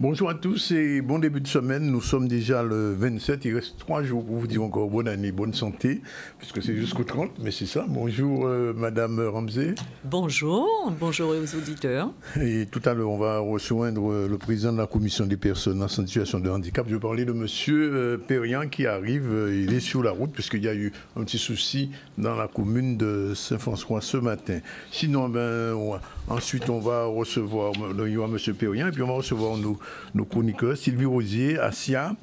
Bonjour à tous et bon début de semaine. Nous sommes déjà le 27. Il reste 3 jours pour vous dire encore bonne année, bonne santé, puisque c'est jusqu'au 30, mais c'est ça. Bonjour Madame Ramsey. Bonjour aux auditeurs. Et tout à l'heure, on va rejoindre le président de la commission des personnes en situation de handicap. Je vais parler de Monsieur Périan qui arrive. Il est sur la route puisqu'il y a eu un petit souci dans la commune de Saint-François ce matin. Sinon, ensuite, on va recevoir Monsieur Périan et puis on va recevoir nos chroniqueurs, Sylvie Rosier, Assia,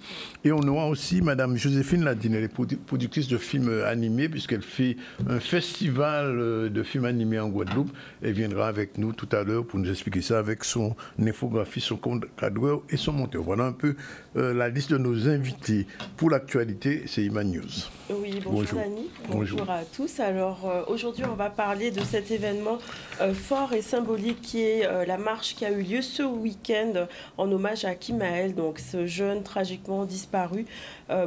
et on aura aussi Madame Joséphine Ladine, elle est productrice de films animés, puisqu'elle fait un festival de films animés en Guadeloupe. Elle viendra avec nous tout à l'heure pour nous expliquer ça avec son infographie, son cadreur et son monteur. Voilà un peu la liste de nos invités. Pour l'actualité, c'est Iman News. Oui, bonjour Dani, bonjour à tous. Alors aujourd'hui, on va parler de cet événement fort et symbolique qui est la marche qui a eu lieu ce week-end en hommage à Kimaël, donc ce jeune tragiquement disparu,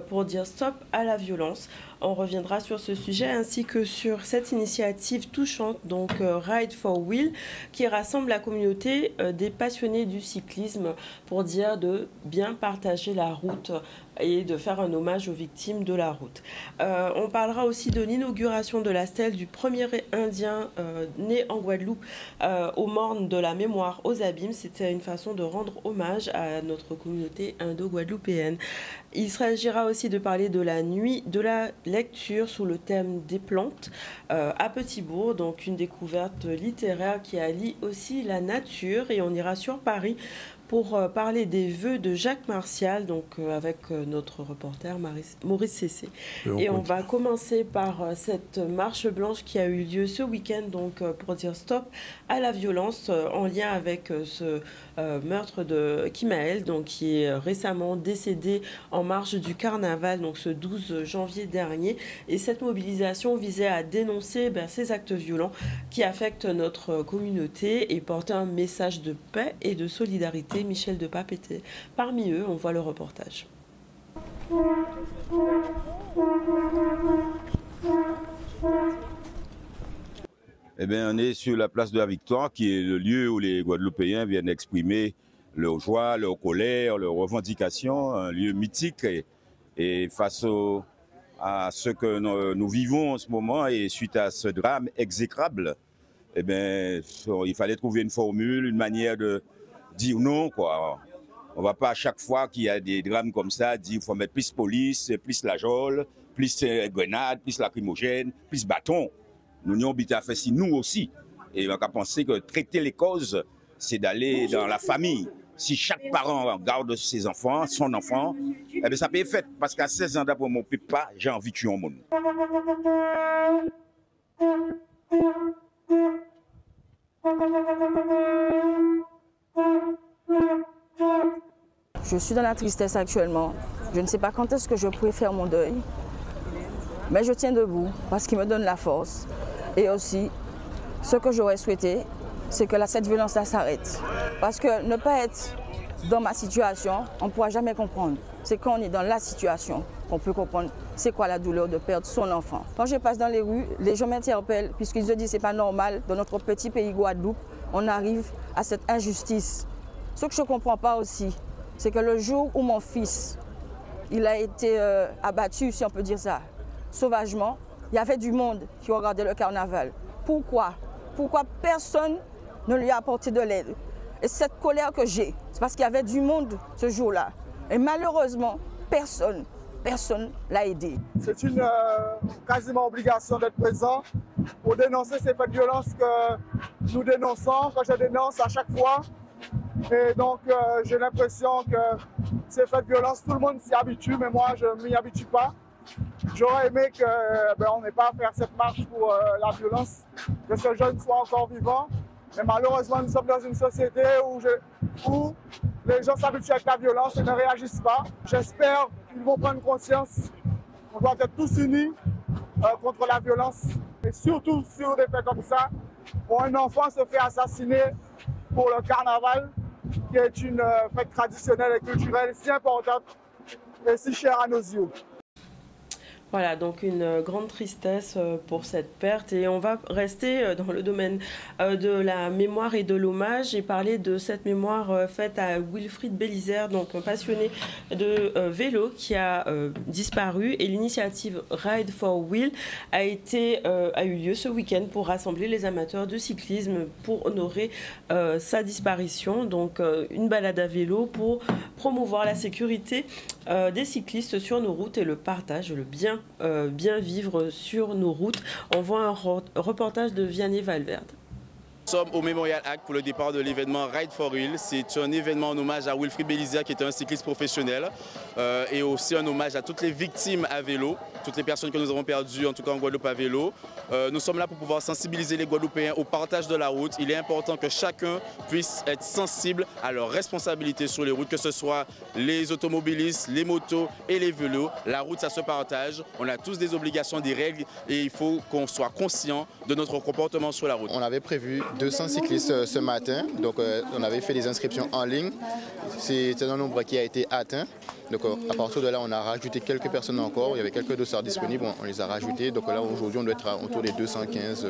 pour dire stop à la violence. On reviendra sur ce sujet ainsi que sur cette initiative touchante, donc Ride for Will, qui rassemble la communauté des passionnés du cyclisme pour dire de bien partager la route et de faire un hommage aux victimes de la route. On parlera aussi de l'inauguration de la stèle du premier Indien né en Guadeloupe aux mornes de la mémoire aux abîmes. C'était une façon de rendre hommage à notre communauté indo-guadeloupéenne. Il s'agira aussi de parler de la nuit de la lecture sous le thème des plantes à Petit-Bourg, donc une découverte littéraire qui allie aussi la nature, et on ira sur Paris pour parler des vœux de Jacques Martial, donc avec notre reporter Maurice Cessé. Et on va commencer par cette marche blanche qui a eu lieu ce week-end, donc pour dire stop à la violence en lien avec ce meurtre de Kimaël, donc qui est récemment décédé en marge du carnaval, donc ce 12 janvier dernier. Et cette mobilisation visait à dénoncer ces actes violents qui affectent notre communauté et porter un message de paix et de solidarité. Michel Depape était parmi eux, on voit le reportage. Eh bien, on est sur la place de la Victoire, qui est le lieu où les Guadeloupéens viennent exprimer leur joie, leur colère, leurs revendications, un lieu mythique. Et face à ce que nous vivons en ce moment et suite à ce drame exécrable, eh bien, il fallait trouver une formule, une manière de dire non, quoi. On ne va pas à chaque fois qu'il y a des drames comme ça dire qu'il faut mettre plus police, plus la geôle, plus grenade, plus lacrymogène, plus bâton. Nous n'y avons pas fait si nous aussi. Et on a pensé que traiter les causes, c'est d'aller dans la famille. Si chaque parent garde ses enfants, son enfant, eh bien ça peut être fait. Parce qu'à 16 ans d'après mon papa, j'ai envie de tuer un monde. Je suis dans la tristesse actuellement. Je ne sais pas quand est-ce que je pourrai faire mon deuil. Mais je tiens debout parce qu'il me donne la force. Et aussi, ce que j'aurais souhaité, c'est que cette violence-là s'arrête. Parce que ne pas être dans ma situation, on ne pourra jamais comprendre. C'est quand on est dans la situation qu'on peut comprendre c'est quoi la douleur de perdre son enfant. Quand je passe dans les rues, les gens m'interpellent puisqu'ils se disent que ce n'est pas normal, dans notre petit pays Guadeloupe, on arrive à cette injustice. Ce que je ne comprends pas aussi, c'est que le jour où mon fils il a été abattu, si on peut dire ça, sauvagement, il y avait du monde qui regardait le carnaval. Pourquoi? Pourquoi personne ne lui a apporté de l'aide? Et cette colère que j'ai, c'est parce qu'il y avait du monde ce jour-là. Et malheureusement, personne l'a aidé. C'est une quasiment obligation d'être présent pour dénoncer ces faits de violence que nous dénonçons, que je dénonce à chaque fois. Et donc j'ai l'impression que ces faits de violence, tout le monde s'y habitue, mais moi je ne m'y habitue pas. J'aurais aimé qu'on n'ait pas à faire cette marche pour la violence, que ce jeune soit encore vivant. Mais malheureusement, nous sommes dans une société où les gens s'habituent avec la violence et ne réagissent pas. J'espère qu'ils vont prendre conscience. On doit être tous unis contre la violence Et surtout sur des faits comme ça, où un enfant se fait assassiner pour le carnaval, qui est une fête traditionnelle et culturelle si importante et si chère à nos yeux. Voilà, donc une grande tristesse pour cette perte. Et on va rester dans le domaine de la mémoire et de l'hommage et parler de cette mémoire faite à Wilfried Bélizaire, donc un passionné de vélo qui a disparu. Et l'initiative Ride for Will a eu lieu ce week-end pour rassembler les amateurs de cyclisme pour honorer sa disparition. Donc une balade à vélo pour promouvoir la sécurité des cyclistes sur nos routes et le partage, le bien vivre sur nos routes. On voit un reportage de Vianney Valverde. Nous sommes au Memorial Act pour le départ de l'événement Ride for Will. C'est un événement en hommage à Wilfried Bélizaire qui était un cycliste professionnel et aussi un hommage à toutes les victimes à vélo, toutes les personnes que nous avons perdues, en tout cas en Guadeloupe à vélo. Nous sommes là pour pouvoir sensibiliser les Guadeloupéens au partage de la route. Il est important que chacun puisse être sensible à leurs responsabilités sur les routes, que ce soit les automobilistes, les motos et les vélos. La route, ça se partage. On a tous des obligations, des règles et il faut qu'on soit conscient de notre comportement sur la route. On avait prévu 200 cyclistes ce matin, donc on avait fait des inscriptions en ligne. C'est un nombre qui a été atteint. Donc à partir de là, on a rajouté quelques personnes encore. Il y avait quelques dossards disponibles, on les a rajoutés. Donc là, aujourd'hui, on doit être autour des 215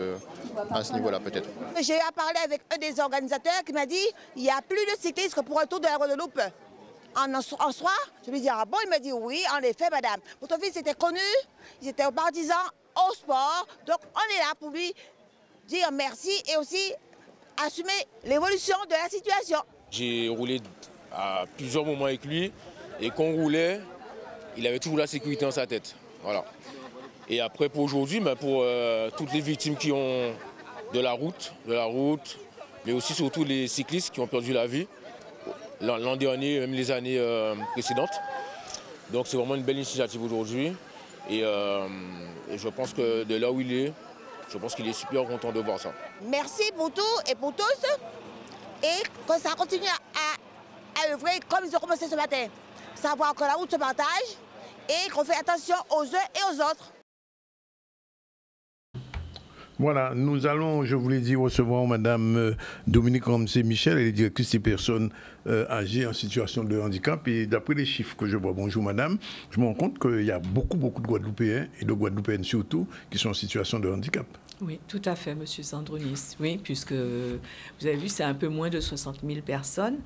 à ce niveau-là peut-être. J'ai parlé avec un des organisateurs qui m'a dit il n'y a plus de cyclistes pour un tour de la Guadeloupe. En soir, je lui ai dit ah bon, il m'a dit oui, en effet, madame. Votre fils était connu, ils étaient partisans au sport, donc on est là pour lui dire merci et aussi assumer l'évolution de la situation. J'ai roulé à plusieurs moments avec lui et quand on roulait, il avait toujours la sécurité dans sa tête. Voilà. Et après pour aujourd'hui, pour toutes les victimes qui ont de la route, mais aussi surtout les cyclistes qui ont perdu la vie l'an dernier, même les années précédentes. Donc c'est vraiment une belle initiative aujourd'hui et je pense que de là où il est, je pense qu'il est super content de voir ça. Merci pour tout et pour tous. Et que ça continue à œuvrer comme ils ont commencé ce matin. Savoir que la route se partage et qu'on fait attention aux uns et aux autres. Voilà, nous allons, je vous l'ai dit, recevoir Madame Dominique Ramsey-Michel, elle est directrice des personnes âgées en situation de handicap. Et d'après les chiffres que je vois, bonjour Madame, je me rends compte qu'il y a beaucoup de Guadeloupéens, et de Guadeloupéennes surtout, qui sont en situation de handicap. Oui, tout à fait, Monsieur Sandronis. Oui, puisque vous avez vu, c'est un peu moins de 60 000 personnes.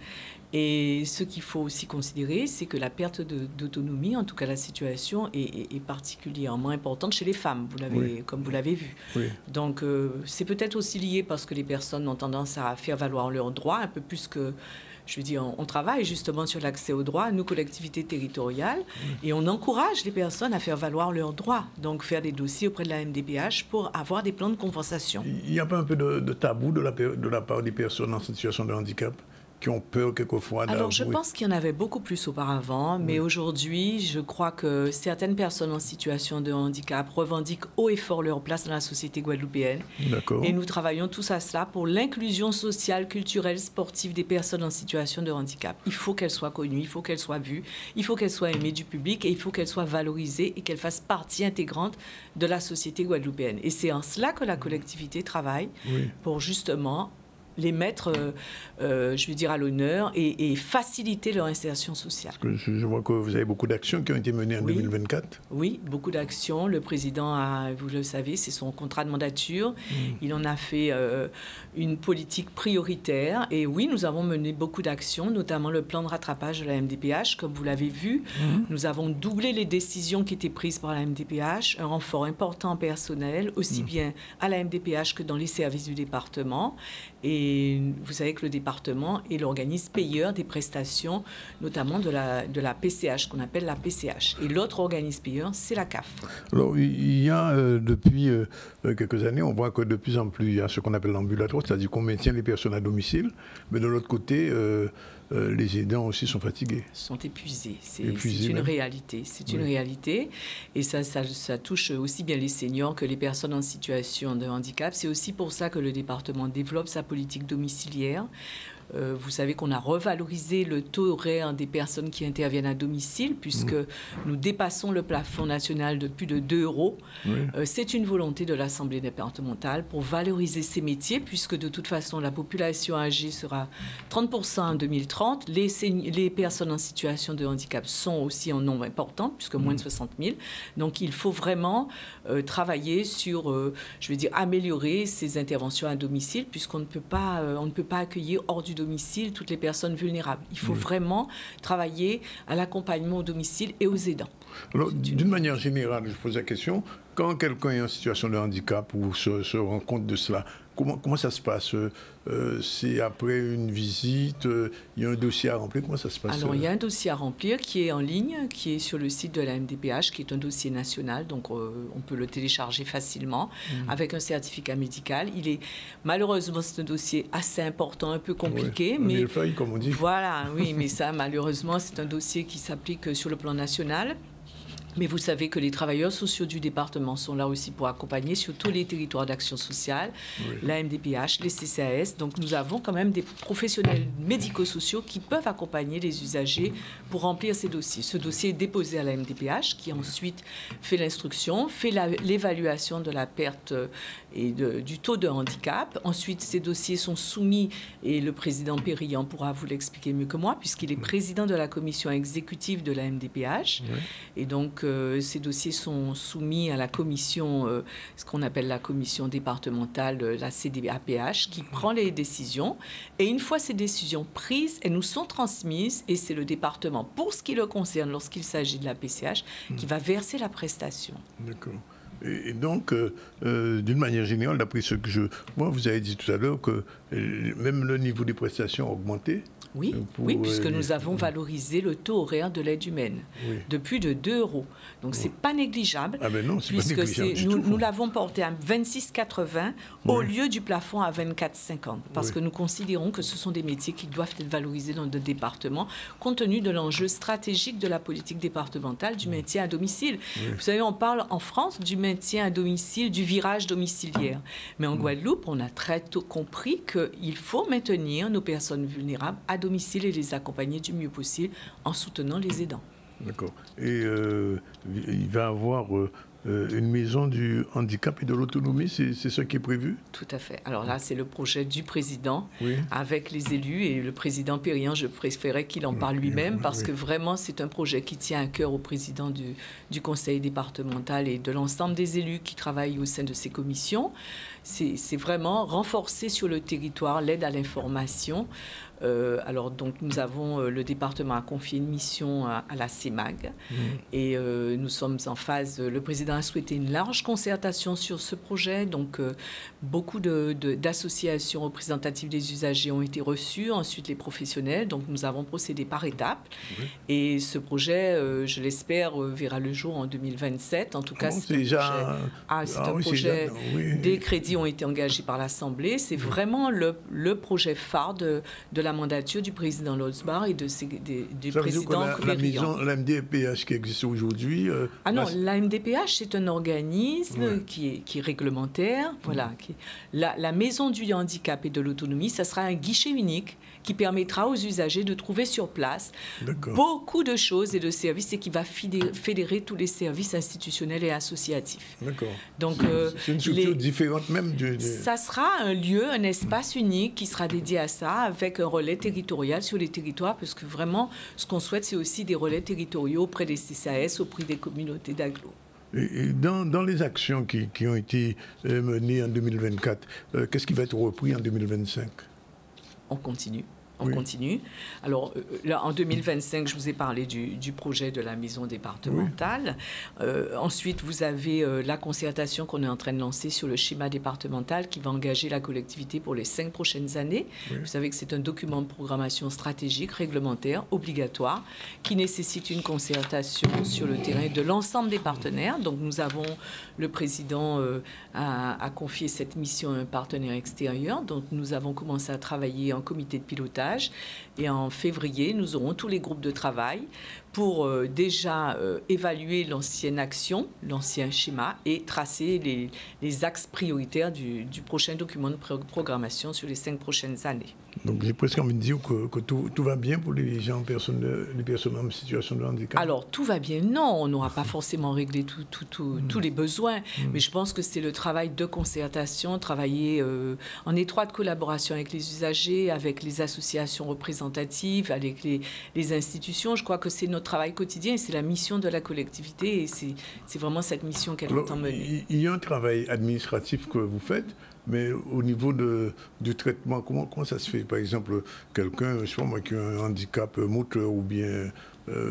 Et ce qu'il faut aussi considérer, c'est que la perte d'autonomie, en tout cas la situation, est particulièrement importante chez les femmes, comme vous l'avez vu. Oui. Donc, c'est peut-être aussi lié parce que les personnes ont tendance à faire valoir leurs droits, un peu plus que... Je veux dire, on travaille justement sur l'accès aux droits, nos collectivités territoriales, et on encourage les personnes à faire valoir leurs droits, donc faire des dossiers auprès de la MDPH pour avoir des plans de compensation. Il n'y a pas un peu de tabou de la part des personnes en situation de handicap qui ont peur quelquefois d'avouer? Alors, je pense qu'il y en avait beaucoup plus auparavant, mais aujourd'hui, je crois que certaines personnes en situation de handicap revendiquent haut et fort leur place dans la société guadeloupéenne. D'accord. Et nous travaillons tous à cela pour l'inclusion sociale, culturelle, sportive des personnes en situation de handicap. Il faut qu'elles soient connues, il faut qu'elles soient vues, il faut qu'elles soient aimées du public et il faut qu'elles soient valorisées et qu'elles fassent partie intégrante de la société guadeloupéenne. Et c'est en cela que la collectivité travaille pour justement les mettre, je veux dire, à l'honneur et faciliter leur insertion sociale. Je vois que vous avez beaucoup d'actions qui ont été menées en 2024. Oui, beaucoup d'actions. Le président a, vous le savez, c'est son contrat de mandature. Il en a fait une politique prioritaire. Et oui, nous avons mené beaucoup d'actions, notamment le plan de rattrapage de la MDPH. Comme vous l'avez vu, nous avons doublé les décisions qui étaient prises par la MDPH, un renfort important en personnel, aussi bien à la MDPH que dans les services du département. Et vous savez que le département est l'organisme payeur des prestations, notamment de la PCH, qu'on appelle la PCH. Et l'autre organisme payeur, c'est la CAF. Alors, il y a depuis quelques années, on voit que de plus en plus, il y a ce qu'on appelle l'ambulatoire, c'est-à-dire qu'on maintient les personnes à domicile, mais de l'autre côté, les aidants aussi sont fatigués. Sont épuisés. C'est une réalité. C'est une réalité. Et ça touche aussi bien les seniors que les personnes en situation de handicap. C'est aussi pour ça que le département développe sa politique domiciliaire. Vous savez qu'on a revalorisé le taux horaire des personnes qui interviennent à domicile, puisque nous dépassons le plafond national de plus de 2 €. C'est une volonté de l'Assemblée départementale pour valoriser ces métiers, puisque de toute façon, la population âgée sera 30% en 2030. Les personnes en situation de handicap sont aussi en nombre important, puisque moins de 60 000. Donc, il faut vraiment travailler sur, je veux dire, améliorer ces interventions à domicile, puisqu'on ne peut pas accueillir hors du domicile toutes les personnes vulnérables. Il faut vraiment travailler à l'accompagnement au domicile et aux aidants. Alors, d'une manière générale, je pose la question, quand quelqu'un est en situation de handicap ou se rend compte de cela, comment ça se passe? C'est après une visite, il y a un dossier à remplir, comment ça se passe? Alors, il y a un dossier à remplir qui est en ligne, qui est sur le site de la MDPH, qui est un dossier national, donc on peut le télécharger facilement avec un certificat médical. Malheureusement, c'est un dossier assez important, un peu compliqué. Un millefeuille, comme on dit. Voilà, oui, mais ça, malheureusement, c'est un dossier qui s'applique sur le plan national. Mais vous savez que les travailleurs sociaux du département sont là aussi pour accompagner sur tous les territoires d'action sociale, la MDPH, les CCAS. Donc, nous avons quand même des professionnels médico-sociaux qui peuvent accompagner les usagers pour remplir ces dossiers. Ce dossier est déposé à la MDPH qui ensuite fait l'instruction, fait l'évaluation de la perte et du taux de handicap. Ensuite, ces dossiers sont soumis, et le président Périllan pourra vous l'expliquer mieux que moi, puisqu'il est président de la commission exécutive de la MDPH. Et donc, ces dossiers sont soumis à la commission, ce qu'on appelle la commission départementale, la CDAPH, qui prend les décisions. Et une fois ces décisions prises, elles nous sont transmises, et c'est le département, pour ce qui le concerne, lorsqu'il s'agit de la PCH, qui va verser la prestation. D'accord. Et donc, d'une manière générale, d'après ce que moi, vous avez dit tout à l'heure que même le niveau des prestations a augmenté. Oui, puisque nous avons valorisé le taux horaire de l'aide humaine de plus de 2 €. Donc, ce n'est pas négligeable. Ah ben non, c'est pas négligeable. Nous l'avons porté à 26,80 au lieu du plafond à 24,50. Parce que nous considérons que ce sont des métiers qui doivent être valorisés dans le département, compte tenu de l'enjeu stratégique de la politique départementale du maintien à domicile. Vous savez, on parle en France du maintien à domicile, du virage domiciliaire. Mais en Guadeloupe, on a très tôt compris qu'il faut maintenir nos personnes vulnérables à domicile et les accompagner du mieux possible en soutenant les aidants. D'accord. Et il va y avoir une maison du handicap et de l'autonomie, c'est ce qui est prévu? Tout à fait. Alors là, c'est le projet du président avec les élus, et le président Périllan, je préférais qu'il en parle lui-même parce que vraiment, c'est un projet qui tient à cœur au président du conseil départemental et de l'ensemble des élus qui travaillent au sein de ces commissions. C'est vraiment renforcer sur le territoire l'aide à l'information. Alors, donc, le département a confié une mission à la CEMAG et nous sommes en phase. Le président a souhaité une large concertation sur ce projet. Donc, beaucoup d'associations représentatives des usagers ont été reçues, ensuite les professionnels. Donc, nous avons procédé par étapes. Et ce projet, je l'espère, verra le jour en 2027. En tout cas, c'est un projet. Des crédits ont été engagés par l'Assemblée. C'est vraiment le projet phare de la mandature du président Lozbar et du président Périllan. La MDPH qui existe aujourd'hui... non, la MDPH, c'est un organisme qui est réglementaire. Voilà, la maison du handicap et de l'autonomie, ça sera un guichet unique qui permettra aux usagers de trouver sur place beaucoup de choses et de services, et qui va fédérer tous les services institutionnels et associatifs. D'accord. Donc, c'est une structure différente même ça sera un lieu, un espace unique qui sera dédié à ça, avec un relais territorial sur les territoires, parce que vraiment, ce qu'on souhaite, c'est aussi des relais territoriaux auprès des CCAS, auprès des communautés d'agglo. Et dans les actions qui ont été menées en 2024, qu'est-ce qui va être repris en 2025? On continue. On continue. Alors, là, en 2025, je vous ai parlé du projet de la maison départementale. Ensuite, vous avez la concertation qu'on est en train de lancer sur le schéma départemental qui va engager la collectivité pour les 5 prochaines années. Vous savez que c'est un document de programmation stratégique, réglementaire, obligatoire, qui nécessite une concertation sur le terrain de l'ensemble des partenaires. Donc, le président a confié cette mission à un partenaire extérieur. Donc, nous avons commencé à travailler en comité de pilotage. Et en février, nous aurons tous les groupes de travail pour déjà évaluer l'ancienne action, l'ancien schéma, et tracer les axes prioritaires du prochain document de programmation sur les 5 prochaines années. Donc j'ai presque envie de dire que tout va bien pour les gens, les personnes en situation de handicap. Alors tout va bien, non, on n'aura pas forcément réglé tous les besoins, mais je pense que c'est le travail de concertation, travailler en étroite collaboration avec les usagers, avec les associations représentatives, avec les institutions. Je crois que c'est notre travail quotidien et c'est la mission de la collectivité et c'est vraiment cette mission qu'elle entend mener. Il y a un travail administratif que vous faites, mais au niveau du traitement, comment ça se fait? Par exemple, quelqu'un, je sais pas moi, qui a un handicap moteur ou bien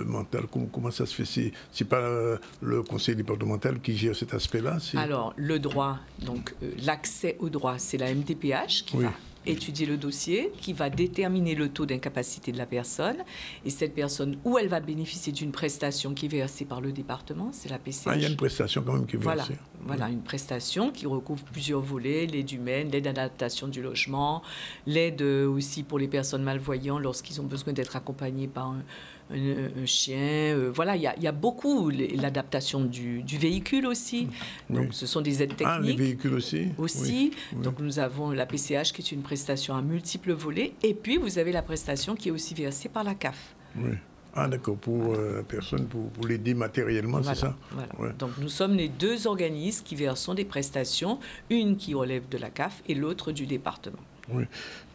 mental, comment ça se fait? C'est pas le conseil départemental qui gère cet aspect-là? Alors, le droit, donc l'accès au droit, c'est la MDPH qui va étudier le dossier, qui va déterminer le taux d'incapacité de la personne. Et cette personne, où elle va bénéficier d'une prestation qui est versée par le département, c'est la PCH. Il y a une prestation quand même qui est versée. Voilà, une prestation qui recouvre plusieurs volets, l'aide humaine, l'aide d'adaptation du logement, l'aide aussi pour les personnes malvoyantes lorsqu'ils ont besoin d'être accompagnés par un chien. Voilà, il y a beaucoup, l'adaptation du véhicule aussi. Donc, ce sont des aides techniques. Ah, les véhicules aussi? Aussi. Donc, nous avons la PCH qui est une prestation à multiples volets. Et puis, vous avez la prestation qui est aussi versée par la CAF. Oui. Ah, d'accord, pour la personne, pour l'aider matériellement, c'est ça? Voilà. Ouais. Donc, nous sommes les deux organismes qui versent des prestations, une qui relève de la CAF et l'autre du département. Oui.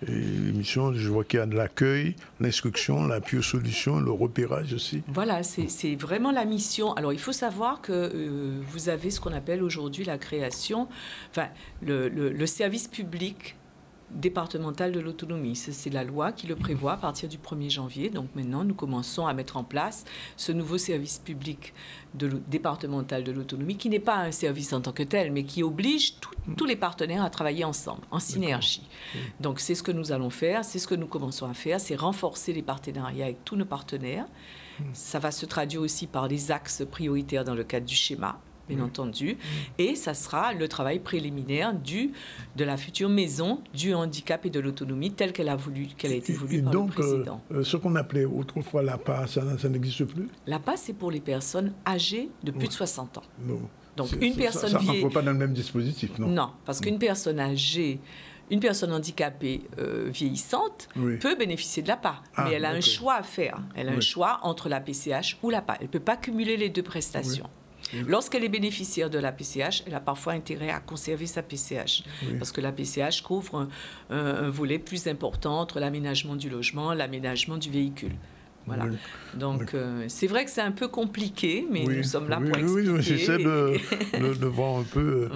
Et l'émission, je vois qu'il y a de l'accueil, l'instruction, l'appui aux solutions, le repérage aussi. Voilà, c'est vraiment la mission. Alors, il faut savoir que vous avez ce qu'on appelle aujourd'hui la création, enfin, le service public départemental de l'autonomie. C'est la loi qui le prévoit à partir du 1er janvier. Donc maintenant, nous commençons à mettre en place ce nouveau service public départemental de l'autonomie, qui n'est pas un service en tant que tel, mais qui oblige tous les partenaires à travailler ensemble, en synergie. Donc c'est ce que nous allons faire, c'est ce que nous commençons à faire, c'est renforcer les partenariats avec tous nos partenaires. Ça va se traduire aussi par des axes prioritaires dans le cadre du schéma, bien entendu, et ça sera le travail préliminaire de la future maison du handicap et de l'autonomie telle qu'elle a été voulue par le président. Ce qu'on appelait autrefois l'APA, ça n'existe plus? L'APA, c'est pour les personnes âgées de plus de 60 ans. Non. Donc une personne ça ne rentre pas dans le même dispositif, non? Non, parce qu'une personne âgée, une personne handicapée vieillissante peut bénéficier de l'APA, mais elle a un choix à faire. Elle a un choix entre la PCH ou l'APA. Elle ne peut pas cumuler les deux prestations. Lorsqu'elle est bénéficiaire de la PCH, elle a parfois intérêt à conserver sa PCH, parce que la PCH couvre un volet plus important entre l'aménagement du logement, l'aménagement du véhicule. Voilà. Donc, c'est vrai que c'est un peu compliqué, mais nous sommes là pour expliquer. Oui, j'essaie de voir un peu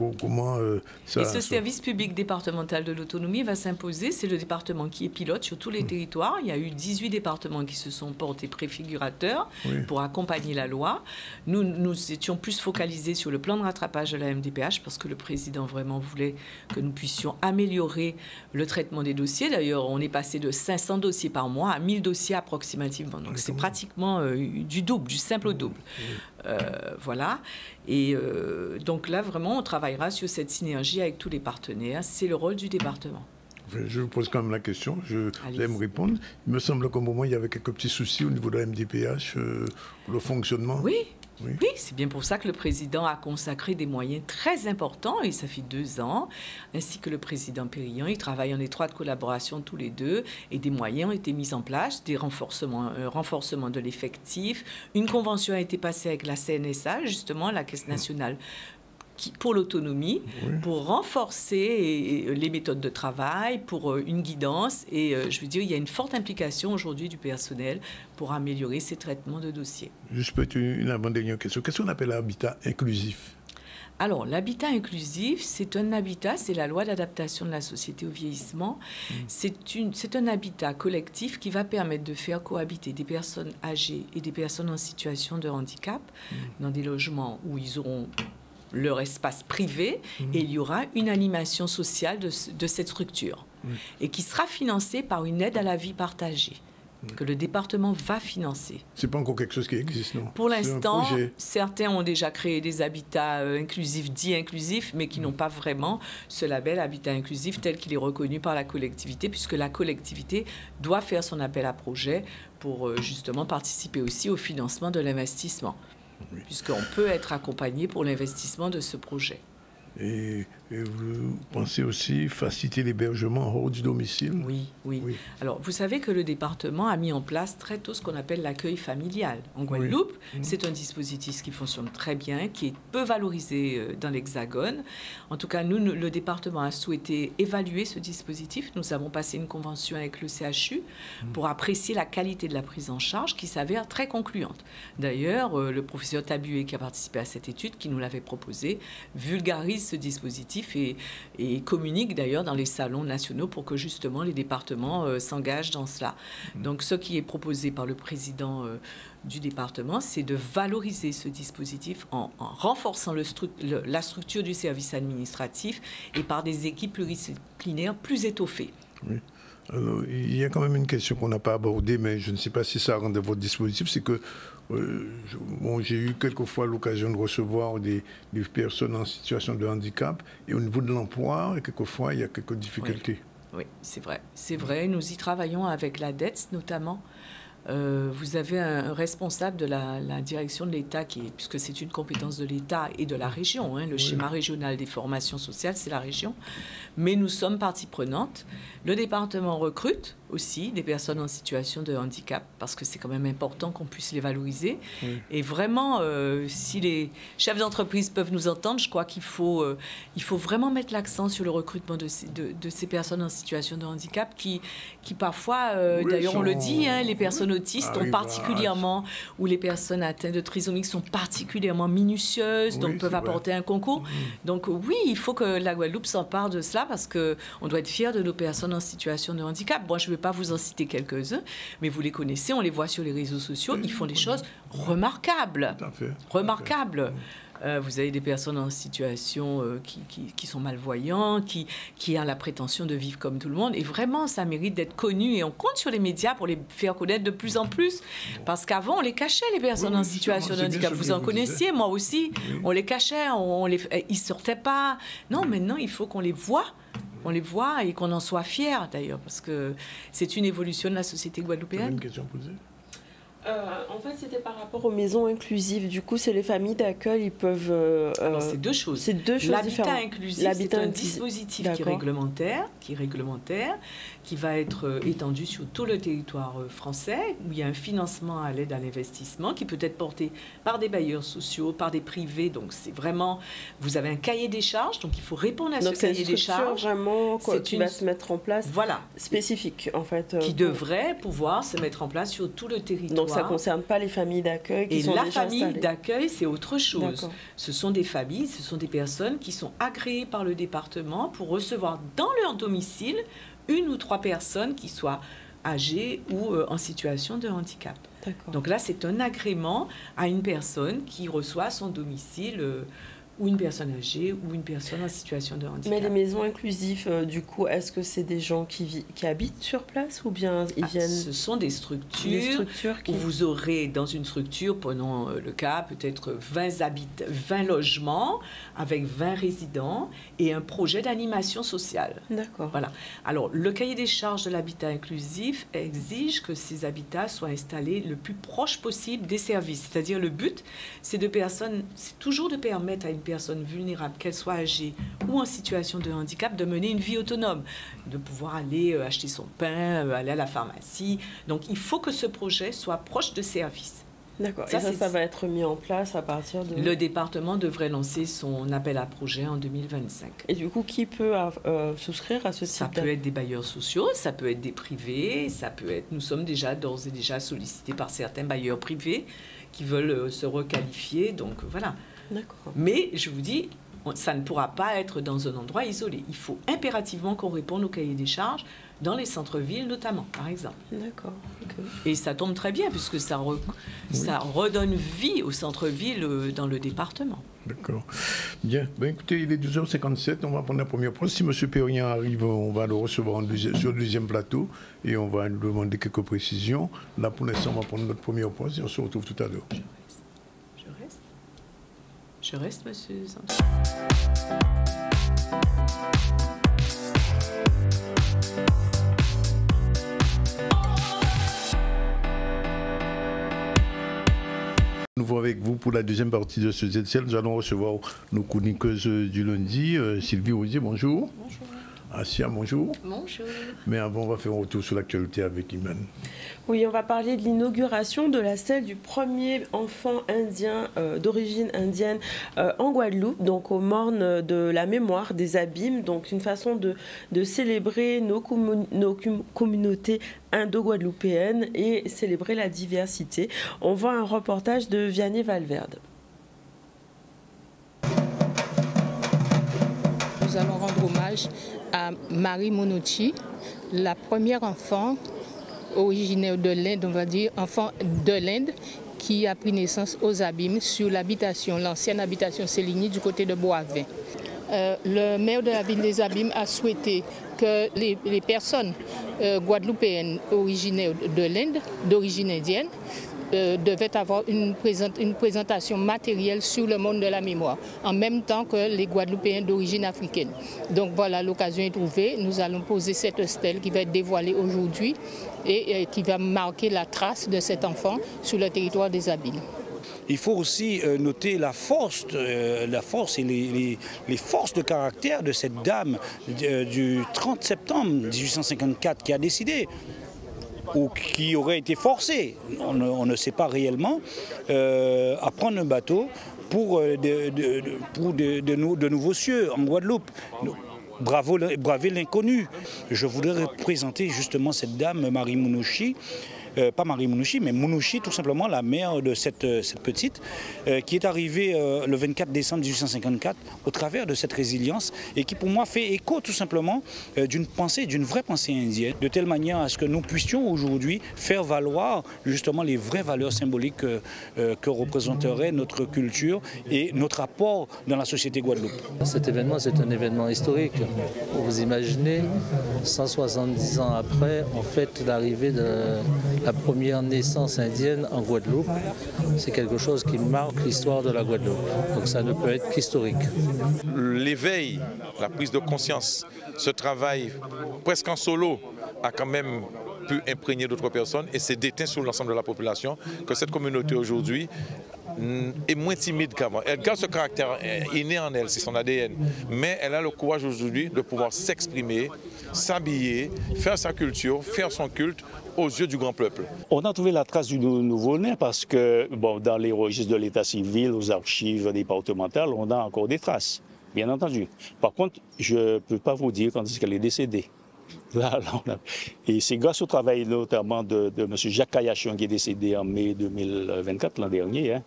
comment ça... Et ce service public départemental de l'autonomie va s'imposer. C'est le département qui est pilote sur tous les territoires. Il y a eu 18 départements qui se sont portés préfigurateurs pour accompagner la loi. Nous étions plus focalisés sur le plan de rattrapage de la MDPH parce que le président vraiment voulait que nous puissions améliorer le traitement des dossiers. D'ailleurs, on est passé de 500 dossiers par mois à 1000 dossiers approximativement. Donc, c'est pratiquement du double, du simple au double. Voilà. Et donc là, vraiment, on travaillera sur cette synergie avec tous les partenaires. C'est le rôle du département. Je vous pose quand même la question, vous allez me répondre. Il me semble qu'au moment, il y avait quelques petits soucis au niveau de la MDPH, le fonctionnement. Oui, c'est bien pour ça que le président a consacré des moyens très importants, et ça fait 2 ans, ainsi que le président Périllon. Ils travaillent en étroite collaboration tous les deux, et des moyens ont été mis en place, des renforcements, renforcement de l'effectif. Une convention a été passée avec la CNSA, justement, la Caisse nationale pour l'autonomie, pour renforcer les méthodes de travail, pour une guidance. Et je veux dire, il y a une forte implication aujourd'hui du personnel pour améliorer ces traitements de dossiers. Juste peut-être une avant-dernière question. Qu'est-ce qu'on appelle l'habitat inclusif? Alors, l'habitat inclusif, c'est un habitat, c'est la loi d'adaptation de la société au vieillissement. C'est un habitat collectif qui va permettre de faire cohabiter des personnes âgées et des personnes en situation de handicap dans des logements où ils auront leur espace privé et il y aura une animation sociale de cette structure et qui sera financée par une aide à la vie partagée que le département va financer. C'est pas encore quelque chose qui existe, non? Pour l'instant, certains ont déjà créé des habitats inclusifs, dits inclusifs, mais qui n'ont pas vraiment ce label habitat inclusif tel qu'il est reconnu par la collectivité, puisque la collectivité doit faire son appel à projet pour justement participer aussi au financement de l'investissement. Puisqu'on peut être accompagné pour l'investissement de ce projet. Et Et vous pensez aussi faciliter l'hébergement hors du domicile? Oui. Alors, vous savez que le département a mis en place très tôt ce qu'on appelle l'accueil familial. En Guadeloupe, c'est un dispositif qui fonctionne très bien, qui est peu valorisé dans l'Hexagone. En tout cas, nous, le département a souhaité évaluer ce dispositif. Nous avons passé une convention avec le CHU pour apprécier la qualité de la prise en charge qui s'avère très concluante. D'ailleurs, le professeur Tabué, qui a participé à cette étude, qui nous l'avait proposé, vulgarise ce dispositif et communique d'ailleurs dans les salons nationaux pour que justement les départements s'engagent dans cela. Donc ce qui est proposé par le président du département, c'est de valoriser ce dispositif en renforçant la structure du service administratif et par des équipes pluridisciplinaires plus étoffées. Oui. Alors, il y a quand même une question qu'on n'a pas abordée, mais je ne sais pas si ça rentre dans votre dispositif, c'est que j'ai eu quelquefois l'occasion de recevoir des personnes en situation de handicap, et au niveau de l'emploi, quelquefois, il y a quelques difficultés. Oui, c'est vrai. C'est vrai. Nous y travaillons avec la DETS notamment. Vous avez un responsable de la direction de l'État, puisque c'est une compétence de l'État et de la région. Le schéma régional des formations sociales, c'est la région. Mais nous sommes partie prenante. Le département recrute aussi des personnes en situation de handicap, parce que c'est quand même important qu'on puisse les valoriser. Et vraiment, si les chefs d'entreprise peuvent nous entendre, je crois qu'il faut vraiment mettre l'accent sur le recrutement de ces personnes en situation de handicap qui parfois, d'ailleurs on le dit, les personnes autistes ont particulièrement, ou les personnes atteintes de trisomie sont particulièrement minutieuses, donc peuvent apporter un concours. Donc oui, il faut que la Guadeloupe s'empare de cela, parce qu'on doit être fiers de nos personnes en situation de handicap. Moi, je ne vais pas vous en citer quelques-uns, mais vous les connaissez, on les voit sur les réseaux sociaux, ils font des choses remarquables. Remarquables. Vous avez des personnes en situation qui sont malvoyants, qui ont la prétention de vivre comme tout le monde. Et vraiment, ça mérite d'être connu. Et on compte sur les médias pour les faire connaître de plus en plus. Parce qu'avant, on les cachait, les personnes en situation de handicap. Vous en connaissiez, moi aussi. On les cachait, ils ne sortaient pas. Non, maintenant, il faut qu'on les voit. On les voit et qu'on en soit fiers, d'ailleurs. Parce que c'est une évolution de la société guadeloupéenne. Une question posée. En fait, c'était par rapport aux maisons inclusives. Du coup, c'est les familles d'accueil, ils peuvent... Alors, c'est deux choses. C'est deux choses différentes. L'habitat inclusif, c'est un dispositif qui est réglementaire, qui va être étendu sur tout le territoire français, où il y a un financement à l'aide à l'investissement qui peut être porté par des bailleurs sociaux, par des privés. Donc, c'est vraiment... Vous avez un cahier des charges, donc il faut répondre à ce cahier des charges. Vraiment qui va se mettre en place, spécifique, en fait. Qui devrait pouvoir se mettre en place sur tout le territoire. Donc, ça ne concerne pas les familles d'accueil qui sont déjà installées. Et la famille d'accueil, c'est autre chose. Ce sont des familles, ce sont des personnes qui sont agréées par le département pour recevoir dans leur domicile 1 ou 3 personnes qui soient âgées ou en situation de handicap. Donc là, c'est un agrément à une personne qui reçoit à son domicile ou une personne âgée ou une personne en situation de handicap. Mais les maisons inclusives, du coup, est-ce que c'est des gens qui habitent sur place ou bien ils viennent... Ce sont des structures où vous aurez dans une structure, prenons le cas, peut-être 20 logements avec 20 résidents et un projet d'animation sociale. D'accord. Voilà. Alors, le cahier des charges de l'habitat inclusif exige que ces habitats soient installés le plus proche possible des services. C'est-à-dire, le but, c'est toujours de permettre à une personne vulnérable, qu'elle soit âgée ou en situation de handicap, de mener une vie autonome, de pouvoir aller acheter son pain, aller à la pharmacie. Donc, il faut que ce projet soit proche de services. D'accord. Et ça va être mis en place à partir de... Le département devrait lancer son appel à projet en 2025. Et du coup, qui peut souscrire à ce type? Ça peut être des bailleurs sociaux, ça peut être des privés, ça peut être... Nous sommes d'ores et déjà sollicités par certains bailleurs privés qui veulent se requalifier, donc voilà. D'accord. Mais je vous dis, ça ne pourra pas être dans un endroit isolé. Il faut impérativement qu'on réponde au cahier des charges dans les centres-villes notamment, par exemple. D'accord. Okay. Et ça tombe très bien puisque ça redonne vie au centre-ville dans le département. D'accord. Bien. Écoutez, il est 12h57. On va prendre la première pause. Si M. Perrien arrive, on va le recevoir sur le deuxième plateau et on va lui demander quelques précisions. Là, pour l'instant, on va prendre notre première pause et on se retrouve tout à l'heure. Je reste, monsieur Santos. Nouveau avec vous pour la deuxième partie de ce ZCL. Nous allons recevoir nos chroniqueuses du lundi. Sylvie Rosier, bonjour. Bonjour. Assia, bonjour. Bonjour. Mais avant, on va faire un retour sur l'actualité avec Iman. Oui, on va parler de l'inauguration de la stèle du premier enfant indien d'origine indienne en Guadeloupe, donc aux mornes de la mémoire des abîmes. Donc une façon de célébrer nos communautés indo-guadeloupéennes et célébrer la diversité. On voit un reportage de Vianney Valverde. Nous allons rendre hommage à Marie Monouchi, la première enfant originaire de l'Inde, on va dire, enfant de l'Inde, qui a pris naissance aux abîmes sur l'habitation, l'ancienne habitation Céligny du côté de Boisvin. Le maire de la ville des Abîmes a souhaité que les personnes guadeloupéennes originaires de l'Inde, d'origine indienne, devaient avoir une présentation matérielle sur le monde de la mémoire, en même temps que les Guadeloupéens d'origine africaine. Donc voilà, l'occasion est trouvée. Nous allons poser cette stèle qui va être dévoilée aujourd'hui et qui va marquer la trace de cet enfant sur le territoire des Abîmes. Il faut aussi noter la force et les forces de caractère de cette dame du 30 septembre 1854 qui a décidé, ou qui aurait été forcée, on ne sait pas réellement, à prendre un bateau pour de nouveaux cieux en Guadeloupe. Braver l'inconnu. Je voudrais présenter justement cette dame, Marie Monouchi, pas Marie Monouchi, mais Monouchi, tout simplement la mère de cette petite, qui est arrivée le 24 décembre 1854 au travers de cette résilience et qui pour moi fait écho tout simplement d'une vraie pensée indienne, de telle manière à ce que nous puissions aujourd'hui faire valoir justement les vraies valeurs symboliques que représenterait notre culture et notre apport dans la société Guadeloupe. Cet événement, c'est un événement historique. Vous imaginez, 170 ans après, on fête l'arrivée de la première naissance indienne en Guadeloupe. C'est quelque chose qui marque l'histoire de la Guadeloupe. Donc ça ne peut être qu'historique. L'éveil, la prise de conscience, ce travail presque en solo a quand même pu imprégner d'autres personnes et c'est déteint sur l'ensemble de la population que cette communauté aujourd'hui est moins timide qu'avant. Elle garde ce caractère inné en elle, c'est son ADN, mais elle a le courage aujourd'hui de pouvoir s'exprimer, s'habiller, faire sa culture, faire son culte aux yeux du grand peuple. On a trouvé la trace du nouveau-né parce que dans les registres de l'état civil, aux archives départementales, on a encore des traces, bien entendu. Par contre, je ne peux pas vous dire quand est-ce qu'elle est décédée. Et c'est grâce au travail notamment de M. Jacques Caillachion qui est décédé en mai 2024, l'an dernier,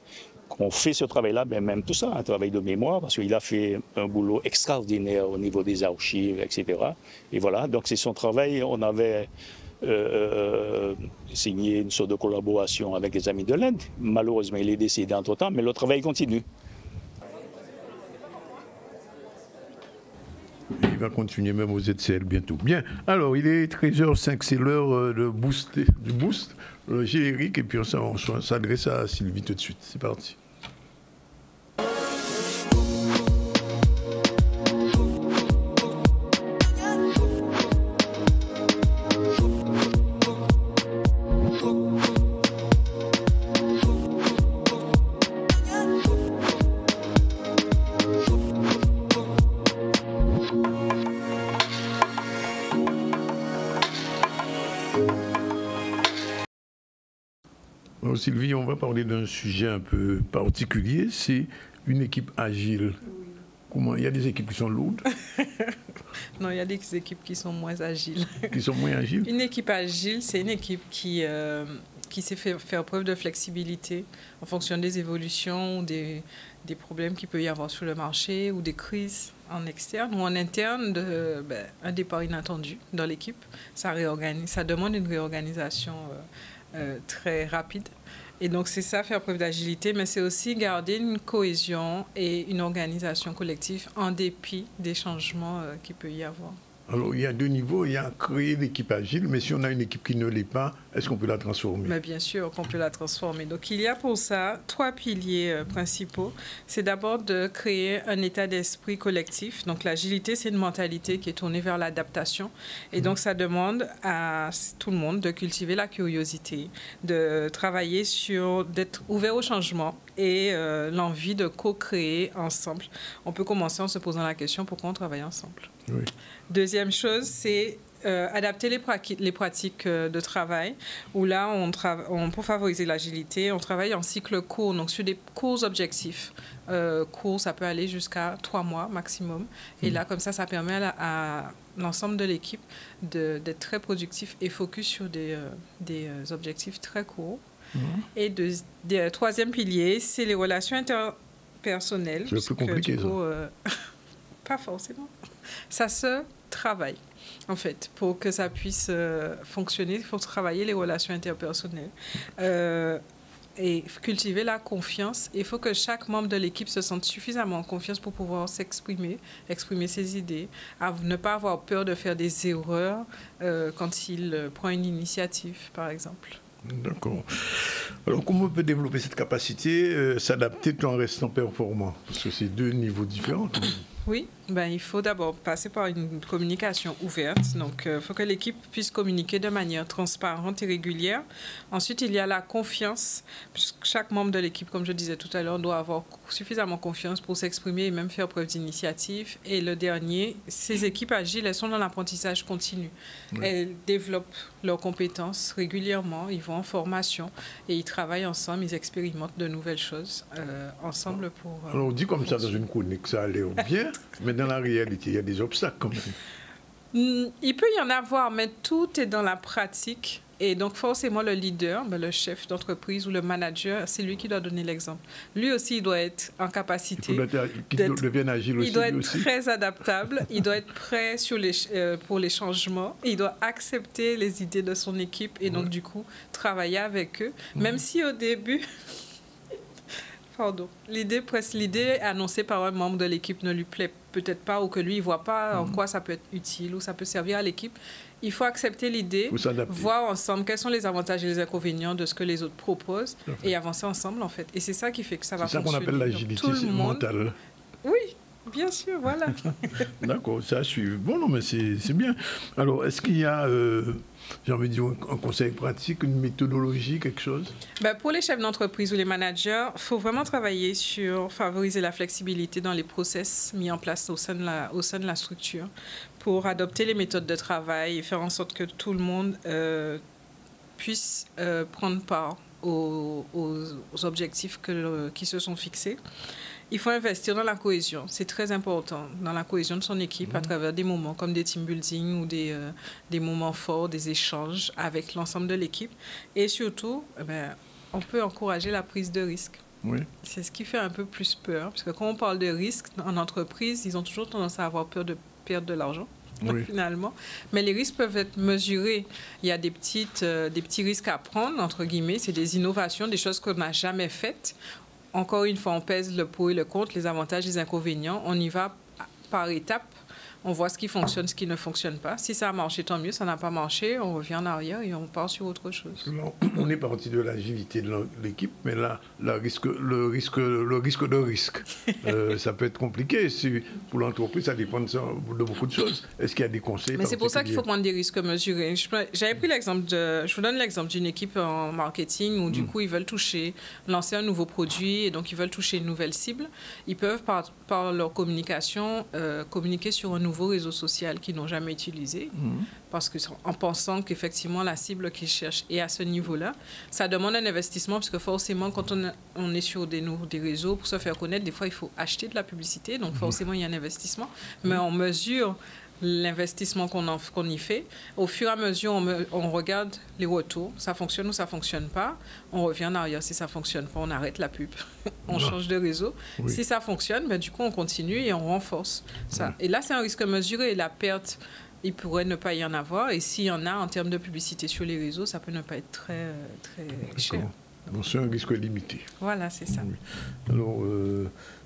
qu'on fait ce travail-là, même tout ça, un travail de mémoire, parce qu'il a fait un boulot extraordinaire au niveau des archives, etc. Et voilà, donc c'est son travail. On avait signé une sorte de collaboration avec les Amis de l'Inde. Malheureusement, il est décédé entre-temps, mais le travail continue. Il va continuer même aux ZCL bientôt. Bien, alors il est 13h05, c'est l'heure du boost, le générique, et puis on s'adresse à Sylvie tout de suite. C'est parti. Sylvie, on va parler d'un sujet un peu particulier, c'est une équipe agile. Comment, il y a des équipes qui sont lourdes? Non, il y a des équipes qui sont moins agiles. Qui sont moins agiles? Une équipe agile, c'est une équipe qui sait faire preuve de flexibilité en fonction des évolutions, des problèmes qu'il peut y avoir sur le marché ou des crises en externe ou en interne, un départ inattendu dans l'équipe. Ça demande une réorganisation très rapide. Et donc, c'est ça, faire preuve d'agilité, mais c'est aussi garder une cohésion et une organisation collective en dépit des changements qu'il peut y avoir. Alors, il y a deux niveaux. Il y a créer l'équipe agile, mais si on a une équipe qui ne l'est pas, est-ce qu'on peut la transformer? Mais bien sûr qu'on peut la transformer. Donc, il y a pour ça 3 piliers principaux. C'est d'abord de créer un état d'esprit collectif. Donc, l'agilité, c'est une mentalité qui est tournée vers l'adaptation. Et donc, ça demande à tout le monde de cultiver la curiosité, de travailler sur, d'être ouvert au changement et l'envie de co-créer ensemble. On peut commencer en se posant la question pourquoi on travaille ensemble. Oui. Deuxième chose, c'est adapter les pratiques de travail, où là, pour favoriser l'agilité, on travaille en cycle court, donc sur des courts objectifs. Court, ça peut aller jusqu'à 3 mois maximum. Et là, comme ça permet à l'ensemble de l'équipe d'être très productif et focus sur des objectifs très courts. Et troisième pilier, c'est les relations interpersonnelles. C'est le plus compliqué, ça. Pas forcément. Ça se travaille. En fait, pour que ça puisse fonctionner, il faut travailler les relations interpersonnelles et cultiver la confiance. Il faut que chaque membre de l'équipe se sente suffisamment en confiance pour pouvoir s'exprimer, exprimer ses idées, ne pas avoir peur de faire des erreurs quand il prend une initiative, par exemple. D'accord. Alors, comment on peut développer cette capacité, s'adapter tout en restant performant? Parce que c'est 2 niveaux différents. Oui, il faut d'abord passer par une communication ouverte. Donc, il faut que l'équipe puisse communiquer de manière transparente et régulière. Ensuite, il y a la confiance. Puisque chaque membre de l'équipe, comme je disais tout à l'heure, doit avoir suffisamment confiance pour s'exprimer et même faire preuve d'initiative. Et le dernier, ces équipes agiles, elles sont dans l'apprentissage continu. Oui. Elles développent leurs compétences régulièrement. Ils vont en formation et ils travaillent ensemble. Ils expérimentent de nouvelles choses ensemble pour... Alors, on dit comme ça dans une chronique, ça a l'air bien. Mais dans la réalité, il y a des obstacles quand même. Il peut y en avoir, mais tout est dans la pratique. Et donc, forcément, le leader, le chef d'entreprise ou le manager, c'est lui qui doit donner l'exemple. Lui aussi, il doit être en capacité. Il devienne agile aussi. Il doit être très adaptable. Il doit être prêt pour les changements. Il doit accepter les idées de son équipe et donc, du coup, travailler avec eux. Même si au début... Pardon. L'idée annoncée par un membre de l'équipe ne lui plaît peut-être pas ou que lui, il ne voit pas en quoi ça peut être utile ou ça peut servir à l'équipe. Il faut accepter l'idée, voir ensemble quels sont les avantages et les inconvénients de ce que les autres proposent et avancer ensemble, en fait. Et c'est ça qui fait que ça va fonctionner. C'est ça qu'on appelle l'agilité mentale. Oui, bien sûr, voilà. D'accord, ça suit. Bon, non, mais c'est bien. Alors, est-ce qu'il y a... j'ai envie de dire un conseil pratique, une méthodologie, quelque chose? Pour les chefs d'entreprise ou les managers, il faut vraiment travailler sur favoriser la flexibilité dans les process mis en place au sein de la structure pour adopter les méthodes de travail et faire en sorte que tout le monde puisse prendre part aux objectifs qui se sont fixés. Il faut investir dans la cohésion. C'est très important, dans la cohésion de son équipe à travers des moments comme des team building ou des moments forts, des échanges avec l'ensemble de l'équipe. Et surtout, on peut encourager la prise de risque. Oui. C'est ce qui fait un peu plus peur. Parce que quand on parle de risque en entreprise, ils ont toujours tendance à avoir peur de perdre de l'argent. Oui. Finalement. Mais les risques peuvent être mesurés. Il y a des petits risques à prendre, entre guillemets. C'est des innovations, des choses qu'on n'a jamais faites. Encore une fois, on pèse le pour et le contre, les avantages, les inconvénients. On y va par étapes. On voit ce qui fonctionne, ce qui ne fonctionne pas. Si ça a marché, tant mieux. Ça n'a pas marché, on revient en arrière et on part sur autre chose. On est parti de l'agilité de l'équipe, mais là, le risque de risque, ça peut être compliqué. Pour l'entreprise, ça dépend de beaucoup de choses. Est-ce qu'il y a des conseils? Mais c'est pour ça qu'il faut prendre des risques mesurés. J'avais pris l'exemple je vous donne l'exemple d'une équipe en marketing où du coup, ils veulent lancer un nouveau produit et donc ils veulent toucher une nouvelle cible. Ils peuvent, par leur communication, communiquer sur un nouveau réseau social qu'ils n'ont jamais utilisé, parce que en pensant qu'effectivement la cible qu'ils cherchent est à ce niveau-là, ça demande un investissement, parce que forcément quand on est sur des réseaux, pour se faire connaître, des fois il faut acheter de la publicité, donc forcément il y a un investissement, mais on mesure l'investissement qu'on y fait. Au fur et à mesure, on regarde les retours. Ça fonctionne ou ça ne fonctionne pas. On revient en arrière. Si ça ne fonctionne pas, on arrête la pub. On change de réseau. Oui. Si ça fonctionne, du coup, on continue et on renforce ça. Et là, c'est un risque mesuré. La perte, il pourrait ne pas y en avoir. Et s'il y en a, en termes de publicité sur les réseaux, ça peut ne pas être très, très cher. Donc, c'est un risque limité. Voilà, c'est ça. Oui. Alors,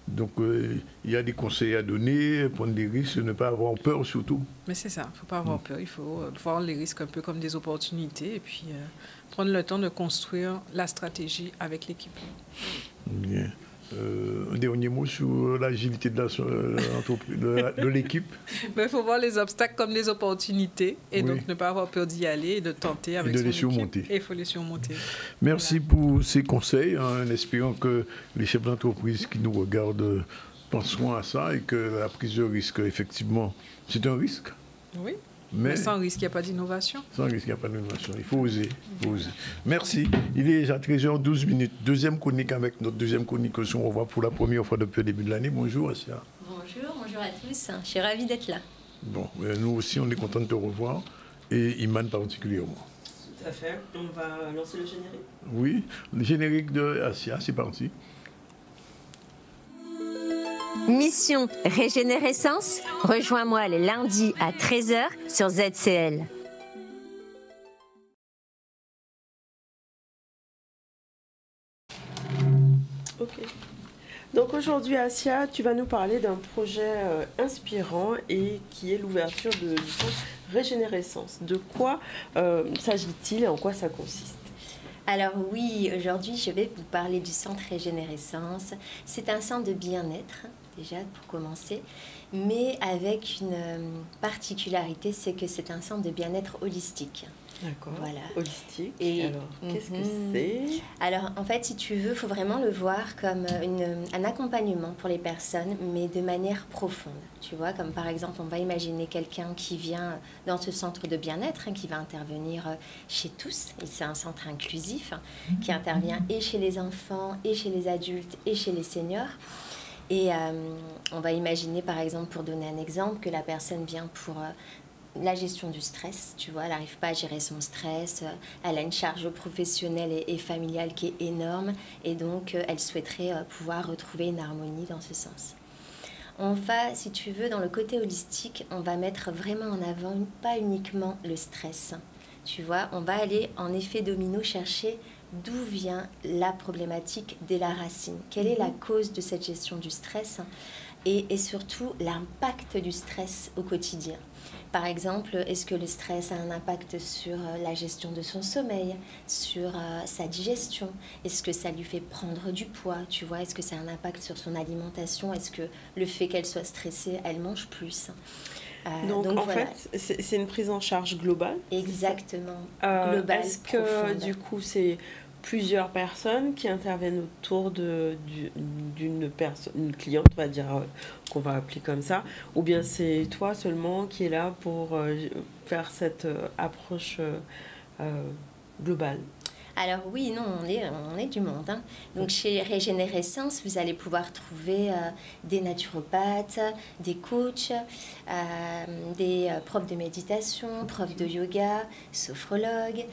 Donc, il y a des conseils à donner, prendre des risques, ne pas avoir peur surtout. Mais c'est ça, il ne faut pas avoir peur. Il faut voir les risques un peu comme des opportunités et puis prendre le temps de construire la stratégie avec l'équipe. Bien. Un dernier mot sur l'agilité de l'équipe. Il faut voir les obstacles comme des opportunités et donc ne pas avoir peur d'y aller et de tenter avec son équipe. Et il faut les surmonter. Merci pour ces conseils, en espérant que les chefs d'entreprise qui nous regardent penseront à ça et que la prise de risque, effectivement, c'est un risque. Oui. Mais sans risque, il n'y a pas d'innovation. Sans risque, il n'y a pas d'innovation. Il faut oser. Merci. Il est déjà 13h12. Deuxième chronique avec notre deuxième chronique. On revoit pour la première fois depuis le début de l'année. Bonjour, Assia. Bonjour à tous. Je suis ravie d'être là. Bon, nous aussi, on est content de te revoir. Et Iman particulièrement. Tout à fait. On va lancer le générique. Oui, le générique de Assia, c'est parti. Mission Régénérescence, rejoins-moi les lundis à 13h sur ZCL. Ok. Donc aujourd'hui, Assia, tu vas nous parler d'un projet inspirant et qui est l'ouverture du centre Régénérescence. De quoi s'agit-il et en quoi ça consiste ? Alors oui, aujourd'hui, je vais vous parler du centre Régénérescence. C'est un centre de bien-être, déjà pour commencer, mais avec une particularité, c'est que c'est un centre de bien-être holistique. D'accord, voilà. Holistique. Et alors, qu'est-ce que c'est ? Alors, en fait, si tu veux, il faut vraiment le voir comme un accompagnement pour les personnes, mais de manière profonde. Tu vois, comme par exemple, on va imaginer quelqu'un qui vient dans ce centre de bien-être, qui va intervenir chez tous. Et c'est un centre inclusif qui intervient et chez les enfants, et chez les adultes, et chez les seniors. Et on va imaginer, par exemple, pour donner un exemple, que la personne vient pour la gestion du stress, tu vois, elle n'arrive pas à gérer son stress, elle a une charge professionnelle et familiale qui est énorme, et donc elle souhaiterait pouvoir retrouver une harmonie dans ce sens. On va, si tu veux, dans le côté holistique, on va mettre vraiment en avant, pas uniquement le stress, tu vois, on va aller en effet domino chercher d'où vient la problématique dès la racine, quelle est la cause de cette gestion du stress et surtout l'impact du stress au quotidien. Par exemple, est-ce que le stress a un impact sur la gestion de son sommeil, sur sa digestion? Est-ce que ça lui fait prendre du poids? Tu vois, est-ce que ça a un impact sur son alimentation? Est-ce que le fait qu'elle soit stressée, elle mange plus? Donc en fait, c'est une prise en charge globale? Exactement. Globale, est-ce que du coup, c'est plusieurs personnes qui interviennent autour d'une personne, une cliente, on va dire, qu'on va appeler comme ça, ou bien c'est toi seulement qui est là pour faire cette approche globale? Alors oui, non, on est du monde. Hein. Donc chez Régénérescence, vous allez pouvoir trouver des naturopathes, des coachs, des profs de méditation, profs de yoga, sophrologues.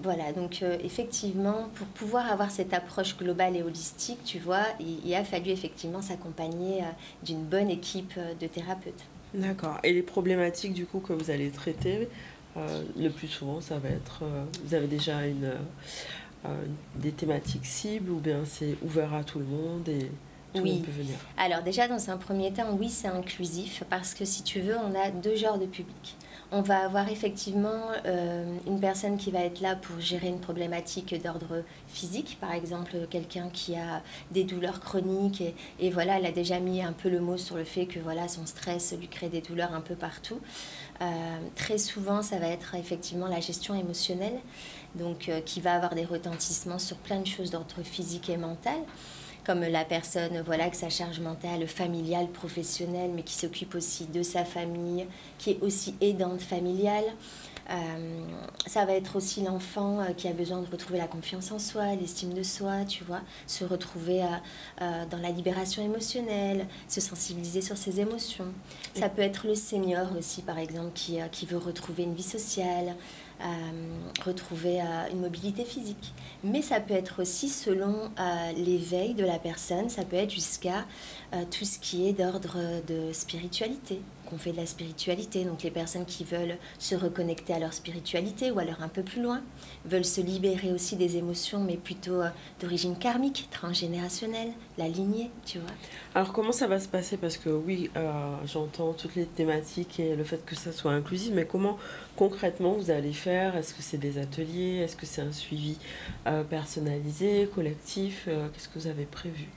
Voilà, donc effectivement, pour pouvoir avoir cette approche globale et holistique, tu vois, il a fallu effectivement s'accompagner d'une bonne équipe de thérapeutes. D'accord. Et les problématiques du coup que vous allez traiter, le plus souvent, ça va être... vous avez déjà des thématiques cibles ou bien c'est ouvert à tout le monde et tout le monde peut venir? Alors déjà, dans un premier temps, oui, c'est inclusif parce que si tu veux, on a deux genres de public. On va avoir effectivement une personne qui va être là pour gérer une problématique d'ordre physique, par exemple quelqu'un qui a des douleurs chroniques et voilà, elle a déjà mis un peu le mot sur le fait que voilà, son stress lui crée des douleurs un peu partout. Très souvent, ça va être effectivement la gestion émotionnelle, donc qui va avoir des retentissements sur plein de choses d'ordre physique et mental, comme la personne, voilà, avec sa charge mentale familiale, professionnelle, mais qui s'occupe aussi de sa famille, qui est aussi aidante familiale. Ça va être aussi l'enfant qui a besoin de retrouver la confiance en soi, l'estime de soi, tu vois, se retrouver dans la libération émotionnelle, se sensibiliser sur ses émotions. Ça peut être le senior aussi, par exemple, qui veut retrouver une vie sociale, retrouver une mobilité physique. Mais ça peut être aussi selon l'éveil de la personne, ça peut être jusqu'à tout ce qui est d'ordre de spiritualité, qu'on fait de la spiritualité. Donc les personnes qui veulent se reconnecter à leur spiritualité ou alors un peu plus loin, veulent se libérer aussi des émotions, mais plutôt d'origine karmique, transgénérationnelle, la lignée, tu vois. Alors comment ça va se passer? Parce que oui, j'entends toutes les thématiques et le fait que ça soit inclusif, mais comment concrètement vous allez faire? Est-ce que c'est des ateliers? Est-ce que c'est un suivi personnalisé, collectif? Qu'est-ce que vous avez prévu?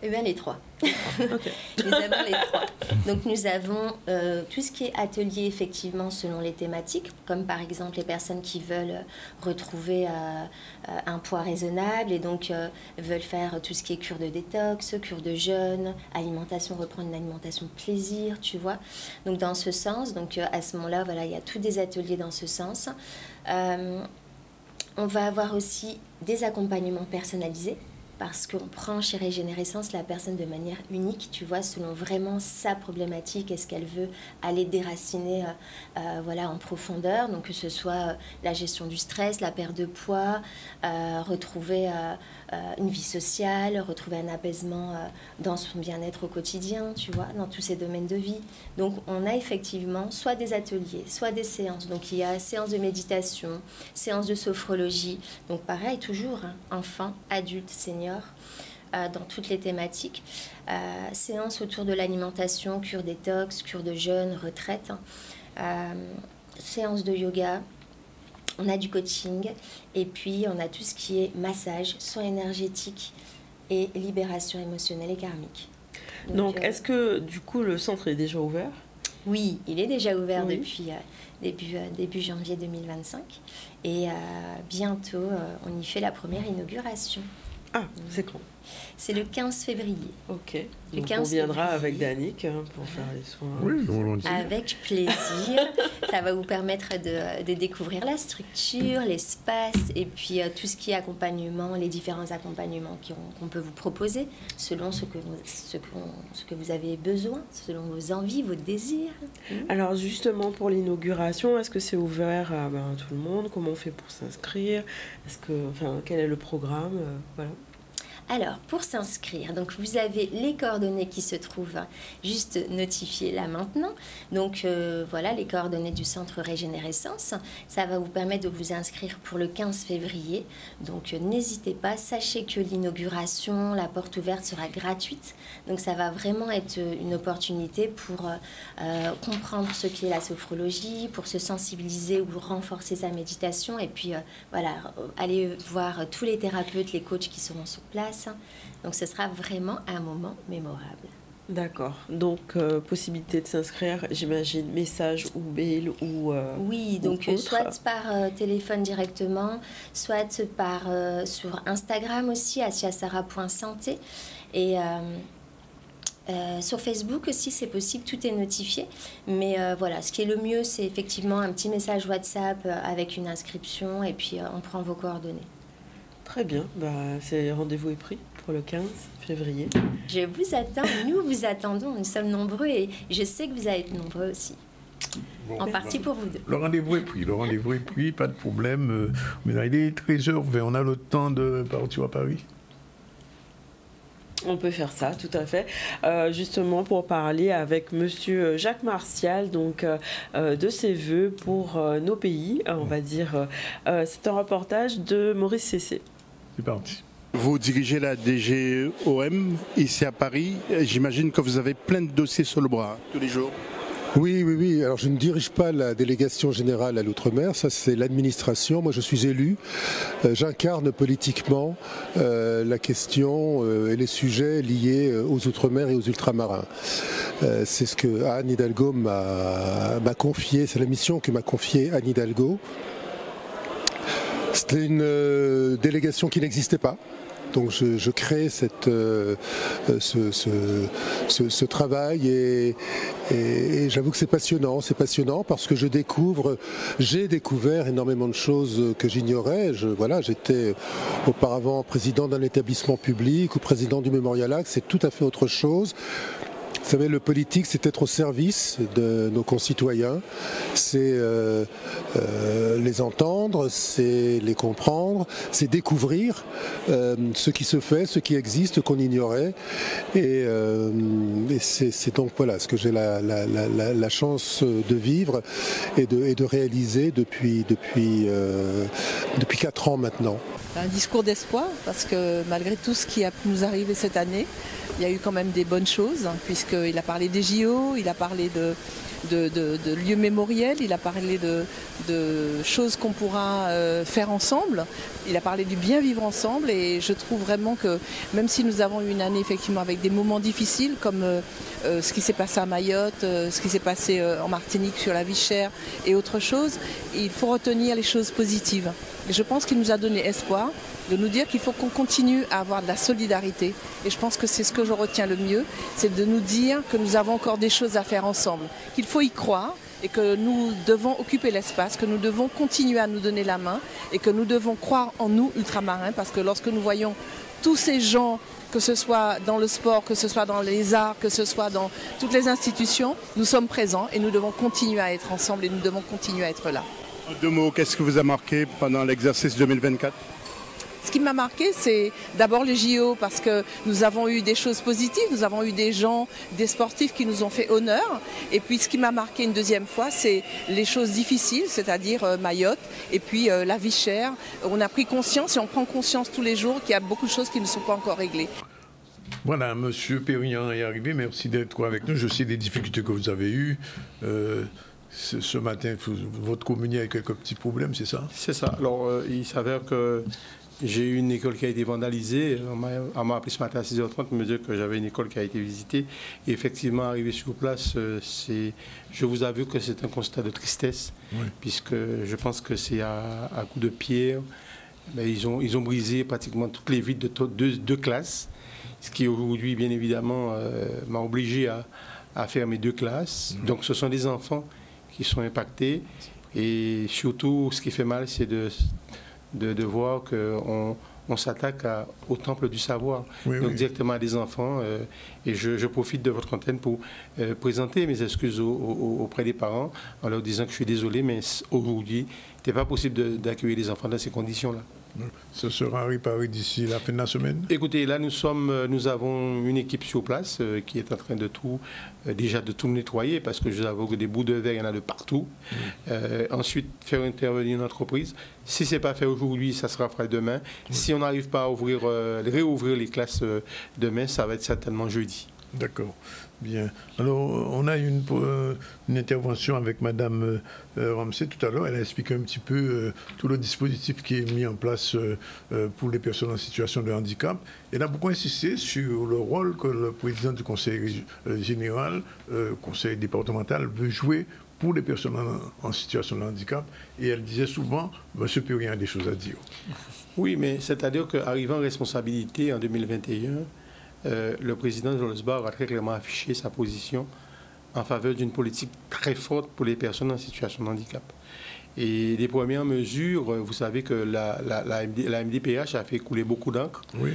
Eh bien, les trois. Okay. Nous avons les trois. Donc, nous avons tout ce qui est atelier, effectivement, selon les thématiques, comme par exemple les personnes qui veulent retrouver un poids raisonnable et donc veulent faire tout ce qui est cure de détox, cure de jeûne, alimentation, reprendre une alimentation de plaisir, tu vois. Donc, dans ce sens, donc, à ce moment-là, voilà, il y a tous des ateliers dans ce sens. On va avoir aussi des accompagnements personnalisés, parce qu'on prend chez Régénérescence la personne de manière unique, tu vois, selon vraiment sa problématique, est-ce qu'elle veut aller déraciner voilà, en profondeur, donc que ce soit la gestion du stress, la perte de poids, retrouver une vie sociale, retrouver un apaisement dans son bien-être au quotidien, tu vois, dans tous ces domaines de vie. Donc on a effectivement soit des ateliers, soit des séances. Donc il y a séance de méditation, séance de sophrologie, donc pareil toujours, hein, enfants, adultes, seniors, dans toutes les thématiques. Séance autour de l'alimentation, cure détox, cure de jeûne, retraite, séance de yoga. On a du coaching et puis on a tout ce qui est massage, soins énergétiques et libération émotionnelle et karmique. Donc est-ce que du coup le centre est déjà ouvert? Oui, il est déjà ouvert depuis début janvier 2025 et bientôt on y fait la première inauguration. Ah, c'est quand? C'est le 15 février. Ok. Donc on viendra avec Danick pour faire les soins. Oui, volontiers. Avec plaisir. Ça va vous permettre de découvrir la structure, l'espace et puis tout ce qui est accompagnement, les différents accompagnements qu'on peut vous proposer selon ce que vous avez besoin, selon vos envies, vos désirs. Alors justement pour l'inauguration, est-ce que c'est ouvert à tout le monde? Comment on fait pour s'inscrire? Quel est le programme? Voilà. Alors, pour s'inscrire, donc vous avez les coordonnées qui se trouvent juste notifiées là maintenant. Donc voilà, les coordonnées du centre Régénérescence. Ça va vous permettre de vous inscrire pour le 15 février. Donc n'hésitez pas, sachez que l'inauguration, la porte ouverte sera gratuite. Donc ça va vraiment être une opportunité pour comprendre ce qu'est la sophrologie, pour se sensibiliser ou renforcer sa méditation. Et puis voilà, aller voir tous les thérapeutes, les coachs qui seront sur place. Donc ce sera vraiment un moment mémorable. D'accord. Donc possibilité de s'inscrire, j'imagine, message ou mail ou oui, donc soit par téléphone directement, soit sur Instagram aussi, asiasara.santé et sur Facebook aussi, c'est possible, tout est notifié. Mais voilà, ce qui est le mieux, c'est effectivement un petit message WhatsApp avec une inscription et puis on prend vos coordonnées. Très bien, c'est rendez-vous est pris pour le 15 février. Je vous attends, nous vous attendons, nous sommes nombreux et je sais que vous allez être nombreux aussi. Bon, en partie pour vous deux. Le rendez-vous est pris, pas de problème. Mais là, il est 13h20, on a le temps de partir à Paris. On peut faire ça, tout à fait. Justement, pour parler avec monsieur Jacques Martial, donc de ses vœux pour nos pays, on va dire. C'est un reportage de Maurice Cessé. C'est parti. Vous dirigez la DGOM ici à Paris. J'imagine que vous avez plein de dossiers sur le bras tous les jours. Oui. Alors, je ne dirige pas la délégation générale à l'outre-mer. Ça, c'est l'administration. Moi, je suis élu. J'incarne politiquement la question et les sujets liés aux outre-mer et aux ultramarins. C'est ce que Anne Hidalgo m'a confié. C'est la mission que m'a confiée Anne Hidalgo. C'était une délégation qui n'existait pas. Donc je crée ce travail et j'avoue que c'est passionnant parce que j'ai découvert énormément de choses que j'ignorais. J'étais auparavant président d'un établissement public ou président du Mémorial Axe, c'est tout à fait autre chose. Vous savez, le politique, c'est être au service de nos concitoyens, c'est les entendre, c'est les comprendre, c'est découvrir ce qui se fait, ce qui existe, qu'on ignorait. Et c'est donc voilà ce que j'ai la chance de vivre et de réaliser depuis 4 ans maintenant. Un discours d'espoir, parce que malgré tout ce qui a pu nous arriver cette année, il y a eu quand même des bonnes choses, puisqu'il a parlé des JO, il a parlé de lieux mémoriels, il a parlé de choses qu'on pourra faire ensemble, il a parlé du bien vivre ensemble, et je trouve vraiment que même si nous avons eu une année effectivement avec des moments difficiles, comme ce qui s'est passé à Mayotte, ce qui s'est passé en Martinique sur la vie chère et autre chose, il faut retenir les choses positives. Et je pense qu'il nous a donné espoir de nous dire qu'il faut qu'on continue à avoir de la solidarité. Et je pense que c'est ce que je retiens le mieux, c'est de nous dire que nous avons encore des choses à faire ensemble, qu'il faut y croire et que nous devons occuper l'espace, que nous devons continuer à nous donner la main et que nous devons croire en nous, ultramarins, parce que lorsque nous voyons tous ces gens, que ce soit dans le sport, que ce soit dans les arts, que ce soit dans toutes les institutions, nous sommes présents et nous devons continuer à être ensemble et nous devons continuer à être là. En 2 mots, qu'est-ce que vous a marqué pendant l'exercice 2024 ? Ce qui m'a marqué, c'est d'abord les JO, parce que nous avons eu des choses positives, nous avons eu des gens, des sportifs qui nous ont fait honneur. Et puis ce qui m'a marqué une deuxième fois, c'est les choses difficiles, c'est-à-dire Mayotte, et puis la vie chère. On a pris conscience et on prend conscience tous les jours qu'il y a beaucoup de choses qui ne sont pas encore réglées. Voilà, Monsieur Perriand est arrivé, merci d'être avec nous. Je sais des difficultés que vous avez eues. Ce matin, votre commune a quelques petits problèmes, c'est ça? C'est ça. Alors, il s'avère que j'ai eu une école qui a été vandalisée. On m'a appelé ce matin à 6h30 pour me dire que j'avais une école qui a été visitée. Et effectivement, arrivé sur place, je vous avoue que c'est un constat de tristesse, oui. Puisque je pense que c'est à coups de pierre. Mais ils ont brisé pratiquement toutes les vitres de deux classes, ce qui aujourd'hui, bien évidemment, m'a obligé à fermer 2 classes. Oui. Donc, ce sont des enfants qui sont impactés, et surtout ce qui fait mal, c'est de voir qu'on s'attaque au temple du savoir, oui, donc oui. Directement à des enfants, et je profite de votre antenne pour présenter mes excuses auprès des parents en leur disant que je suis désolé, mais aujourd'hui, il n'est pas possible d'accueillir les enfants dans ces conditions-là. Ce sera réparé d'ici la fin de la semaine? Écoutez, là nous avons une équipe sur place qui est en train de tout nettoyer, parce que je vous avoue que des bouts de verre, il y en a de partout. Ensuite, faire intervenir une entreprise. Si ce n'est pas fait aujourd'hui, ça sera fait demain. Si on n'arrive pas à réouvrir les classes demain, ça va être certainement jeudi. D'accord. Bien. Alors, on a eu une intervention avec Mme Ramsey tout à l'heure. Elle a expliqué un petit peu tout le dispositif qui est mis en place pour les personnes en situation de handicap. Elle a beaucoup insisté sur le rôle que le président du conseil général, conseil départemental, veut jouer pour les personnes en situation de handicap. Et elle disait souvent, M. Perriand a des choses à dire. Oui, mais c'est-à-dire qu'arrivant en responsabilité en 2021, le président Jules Barre a très clairement affiché sa position en faveur d'une politique très forte pour les personnes en situation de handicap. Et les premières mesures, vous savez que la MDPH a fait couler beaucoup d'encre, oui.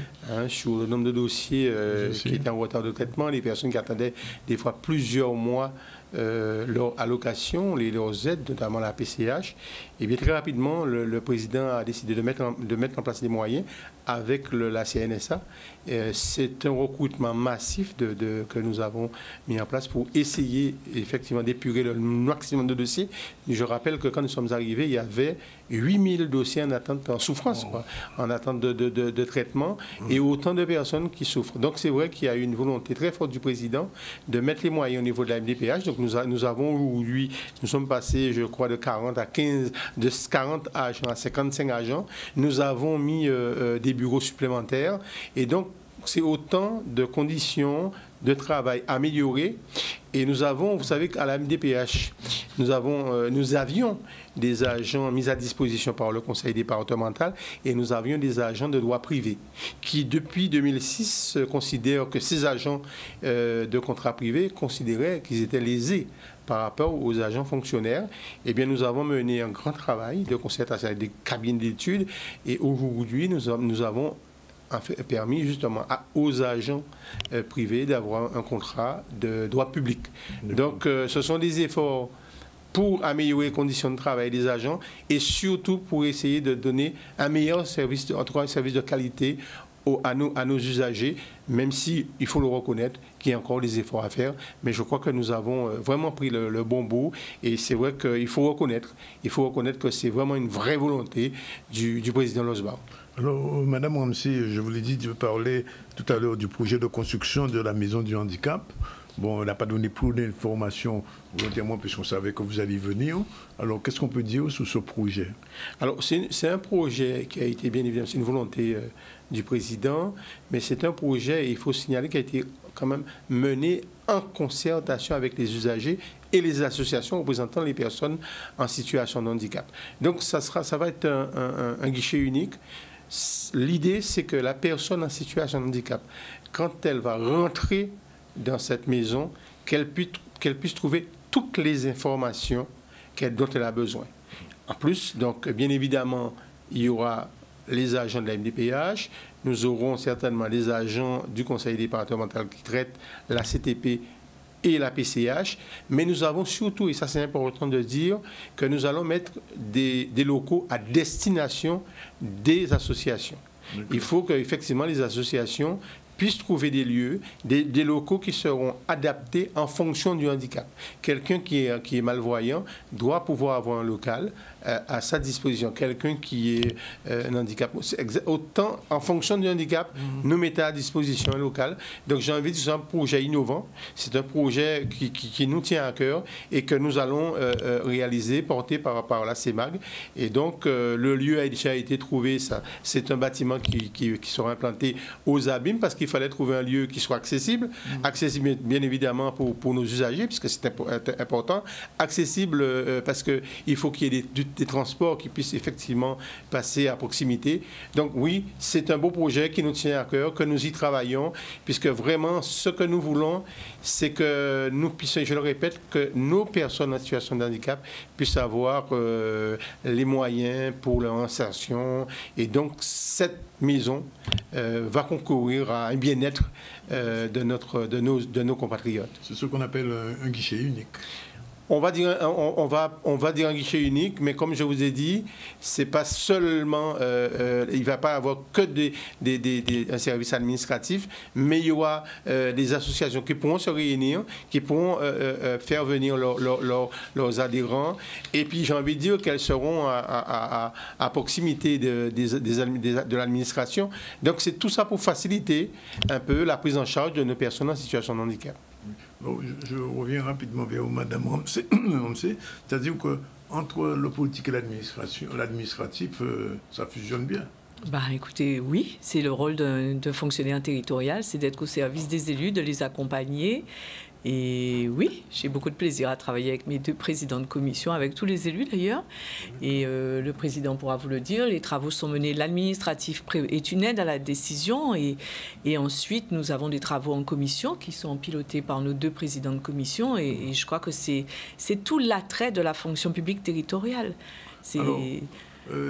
Sur le nombre de dossiers qui étaient en retard de traitement, les personnes qui attendaient des fois plusieurs mois leur allocation, leurs aides, notamment la PCH. Et bien très rapidement, le président a décidé de mettre en place des moyens avec la CNSA. C'est un recrutement massif que nous avons mis en place pour essayer effectivement d'épurer le maximum de dossiers. Je rappelle que quand nous sommes arrivés, il y avait 8000 dossiers en attente, en souffrance, en attente de traitement, et autant de personnes qui souffrent. Donc c'est vrai qu'il y a eu une volonté très forte du président de mettre les moyens au niveau de la MDPH. Donc nous avons aujourd'hui, nous sommes passés, je crois, de 40 à 15, de 40 agents à 55 agents. Nous avons mis des bureaux supplémentaires, et donc c'est autant de conditions de travail améliorées. Et nous avons, vous savez qu'à la MDPH, nous avions des agents mis à disposition par le conseil départemental, et nous avions des agents de droit privé qui, depuis 2006, considèrent que ces agents de contrat privé considéraient qu'ils étaient lésés par rapport aux agents fonctionnaires. Eh bien, nous avons mené un grand travail de concertation avec des cabines d'études, et aujourd'hui, nous avons permis justement aux agents privés d'avoir un contrat de droit public. Donc ce sont des efforts pour améliorer les conditions de travail des agents et surtout pour essayer de donner un meilleur service, en tout cas un service de qualité à nos usagers, même si, il faut le reconnaître, qu'il y a encore des efforts à faire. Mais je crois que nous avons vraiment pris le bon bout. Et c'est vrai qu'il faut reconnaître que c'est vraiment une vraie volonté du président Losbar. Alors, Madame Ramsey, je vous l'ai dit, je parlais tout à l'heure du projet de construction de la maison du handicap. Bon, on n'a pas donné plus d'informations volontairement puisqu'on savait que vous alliez venir. Alors, qu'est-ce qu'on peut dire sur ce projet? Alors, c'est un projet qui a été, bien évidemment, c'est une volonté du président, mais c'est un projet, il faut signaler, qui a été quand même mené en concertation avec les usagers et les associations représentant les personnes en situation de handicap. Donc, ça va être un guichet unique. L'idée, c'est que la personne en situation de handicap, quand elle va rentrer dans cette maison, qu'elle puisse trouver toutes les informations dont elle a besoin. En plus, donc, bien évidemment, il y aura les agents de la MDPH, nous aurons certainement les agents du conseil départemental qui traitent la CTP et la PCH, mais nous avons surtout, et ça c'est important de dire, que nous allons mettre des locaux à destination des associations. Il faut qu'effectivement les associations puissent trouver des lieux, des locaux qui seront adaptés en fonction du handicap. Quelqu'un qui est malvoyant doit pouvoir avoir un local à sa disposition. Quelqu'un qui est un handicap, autant en fonction du handicap, nous mettons à disposition un local. Donc j'ai envie de dire c'est un projet innovant, c'est un projet qui nous tient à cœur et que nous allons réaliser, porté par la CEMAG. Et donc le lieu a déjà été trouvé, c'est un bâtiment qui sera implanté aux Abîmes parce qu'il fallait trouver un lieu qui soit accessible, accessible bien évidemment pour nos usagers, puisque c'est important, accessible parce qu'il faut qu'il y ait des transports qui puissent effectivement passer à proximité. Donc oui, c'est un beau projet qui nous tient à cœur, que nous y travaillons, puisque vraiment ce que nous voulons, c'est que nous puissions, je le répète, que nos personnes en situation de handicap puissent avoir les moyens pour leur insertion. Et donc cette maison va concourir à un bien-être de nos compatriotes. C'est ce qu'on appelle un guichet unique. On va dire un guichet unique, mais comme je vous ai dit, c'est pas seulement, il ne va pas avoir que un service administratif, mais il y aura des associations qui pourront se réunir, qui pourront faire venir leurs adhérents, et puis j'ai envie de dire qu'elles seront à proximité de l'administration. Donc c'est tout ça pour faciliter un peu la prise en charge de nos personnes en situation de handicap. Bon, je reviens rapidement vers Mme Ramsey. C'est-à-dire qu'entre le politique et l'administratif, ça fusionne bien. Bah, écoutez, oui, c'est le rôle d'un fonctionnaire territorial, c'est d'être au service des élus, de les accompagner. Et oui, j'ai beaucoup de plaisir à travailler avec mes deux présidents de commission, avec tous les élus d'ailleurs. Et le président pourra vous le dire, les travaux sont menés, l'administratif est une aide à la décision. Et ensuite, nous avons des travaux en commission qui sont pilotés par nos deux présidents de commission. Et je crois que c'est tout l'attrait de la fonction publique territoriale.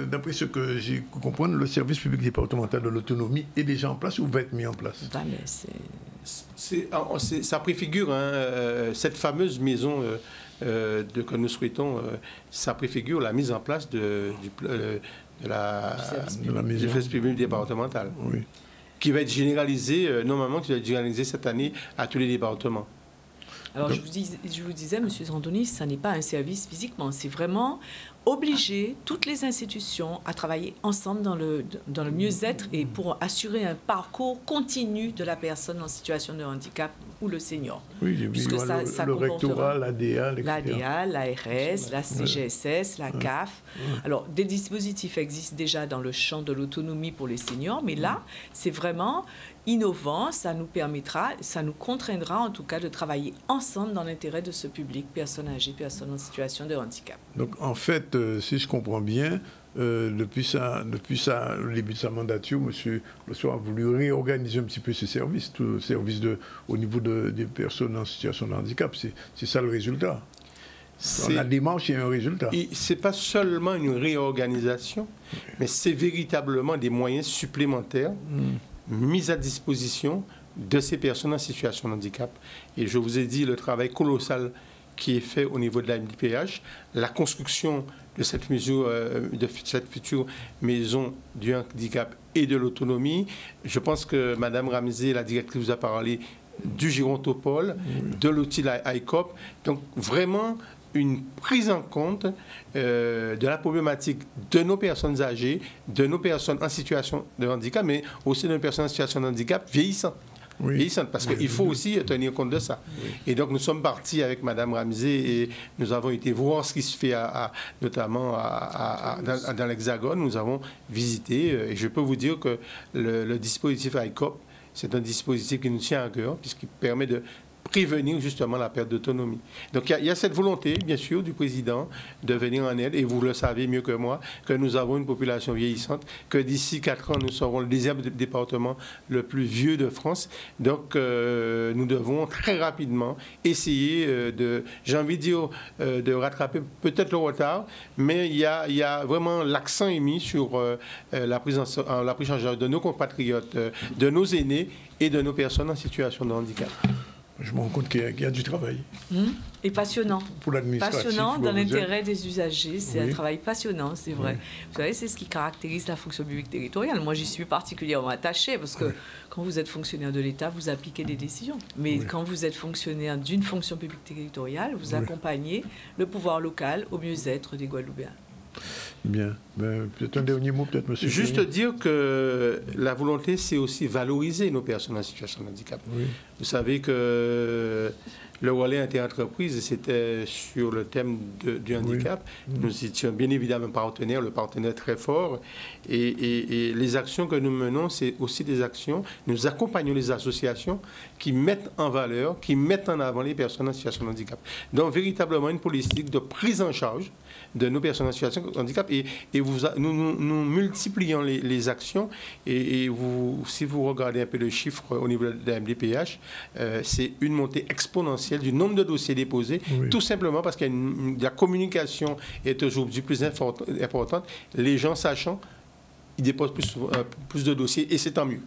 D'après ce que j'ai pu comprendre, le service public départemental de l'autonomie est déjà en place ou va être mis en place? Ça préfigure cette fameuse maison que nous souhaitons, ça préfigure la mise en place du service public départemental, oui, qui va être généralisé, normalement, qui va être généralisé cette année à tous les départements. Alors, je vous disais, M. Zandoni, ça n'est pas un service physiquement, c'est vraiment obliger toutes les institutions à travailler ensemble dans le mieux-être et pour assurer un parcours continu de la personne en situation de handicap ou le senior. Oui, puisque ça le rectorat, l'ADA, l'ARS, la CGSS, la CAF. Alors, des dispositifs existent déjà dans le champ de l'autonomie pour les seniors, mais là, c'est vraiment innovant, ça nous permettra, ça nous contraindra en tout cas de travailler ensemble dans l'intérêt de ce public, personnes âgées, personnes en situation de handicap. Donc en fait, si je comprends bien, depuis le début de sa mandature, M. Losbar a voulu réorganiser un petit peu ses services, tout le service au niveau des personnes en situation de handicap. C'est ça le résultat. Dans la démarche, il y a un résultat. Ce n'est pas seulement une réorganisation, mais c'est véritablement des moyens supplémentaires mise à disposition de ces personnes en situation de handicap. Et je vous ai dit le travail colossal qui est fait au niveau de la MDPH, la construction de cette future maison du handicap et de l'autonomie. Je pense que Mme Ramsey, la directrice, vous a parlé du Girontopole, de l'outil ICOP. Donc vraiment une prise en compte de la problématique de nos personnes âgées, de nos personnes en situation de handicap, mais aussi de nos personnes en situation de handicap vieillissantes. Parce qu'il faut aussi tenir compte de ça. Et donc nous sommes partis avec Mme Ramsey et nous avons été voir ce qui se fait notamment dans l'Hexagone. Nous avons visité et je peux vous dire que le dispositif ICOP, c'est un dispositif qui nous tient à cœur puisqu'il permet de prévenir justement la perte d'autonomie. Donc il y a cette volonté, bien sûr, du président de venir en aide, et vous le savez mieux que moi, que nous avons une population vieillissante, que d'ici 4 ans, nous serons le 10e département le plus vieux de France. Donc nous devons très rapidement essayer j'ai envie de dire, de rattraper peut-être le retard, mais il y a vraiment l'accent est mis sur la prise en charge de nos compatriotes, de nos aînés et de nos personnes en situation de handicap. Je me rends compte qu'il y a du travail. Et passionnant. Pour l'administratif. Passionnant dans l'intérêt des usagers. C'est un travail passionnant, c'est vrai. Vous savez, c'est ce qui caractérise la fonction publique territoriale. Moi, j'y suis particulièrement attachée parce que quand vous êtes fonctionnaire de l'État, vous appliquez des décisions. Mais quand vous êtes fonctionnaire d'une fonction publique territoriale, vous accompagnez le pouvoir local au mieux-être des Guadeloupéens. Bien. Peut-être un dernier mot, peut-être, monsieur. Juste dire que la volonté, c'est aussi valoriser nos personnes en situation de handicap. Vous savez que le relais interentreprise, c'était sur le thème du handicap. Nous étions bien évidemment partenaires, le partenaire très fort. Et les actions que nous menons, c'est aussi des actions. Nous accompagnons les associations qui mettent en valeur, qui mettent en avant les personnes en situation de handicap. Donc, véritablement, une politique de prise en charge de nos personnes en situation de handicap. Et nous multiplions les actions. Et si vous regardez un peu le chiffre au niveau de la MDPH, c'est une montée exponentielle du nombre de dossiers déposés, tout simplement parce que la communication est aujourd'hui plus importante. Les gens sachant, ils déposent plus de dossiers et c'est tant mieux.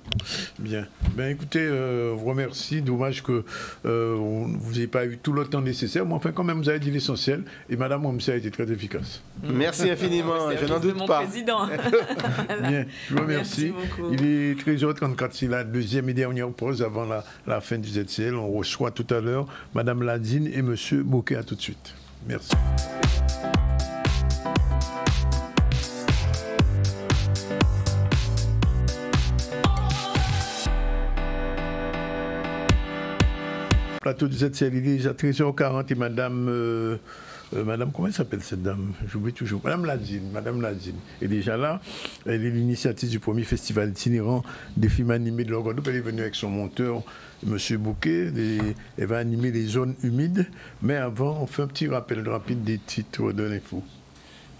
Bien. Écoutez, vous remercie. Dommage que vous n'ayez pas eu tout le temps nécessaire, mais enfin, quand même, vous avez dit l'essentiel. Et Mme Ramsey a été très efficace. Merci infiniment. Je n'en doute pas. Président. Bien, je vous remercie. Il est 13h34, c'est la deuxième et dernière pause avant la fin du ZCL. On reçoit tout à l'heure Mme Ladine et M. Bouquet. À tout de suite. Merci. Plateau du ZCL, il est déjà 13h40 et Madame, comment elle s'appelle cette dame? J'oublie toujours. Madame Ladine est déjà là. Elle est l'initiative du premier festival itinérant des films animés de la Guadeloupe. Elle est venue avec son monteur, M. Bouquet. Elle va animer les zones humides. Mais avant, on fait un petit rappel rapide des titres de l'info.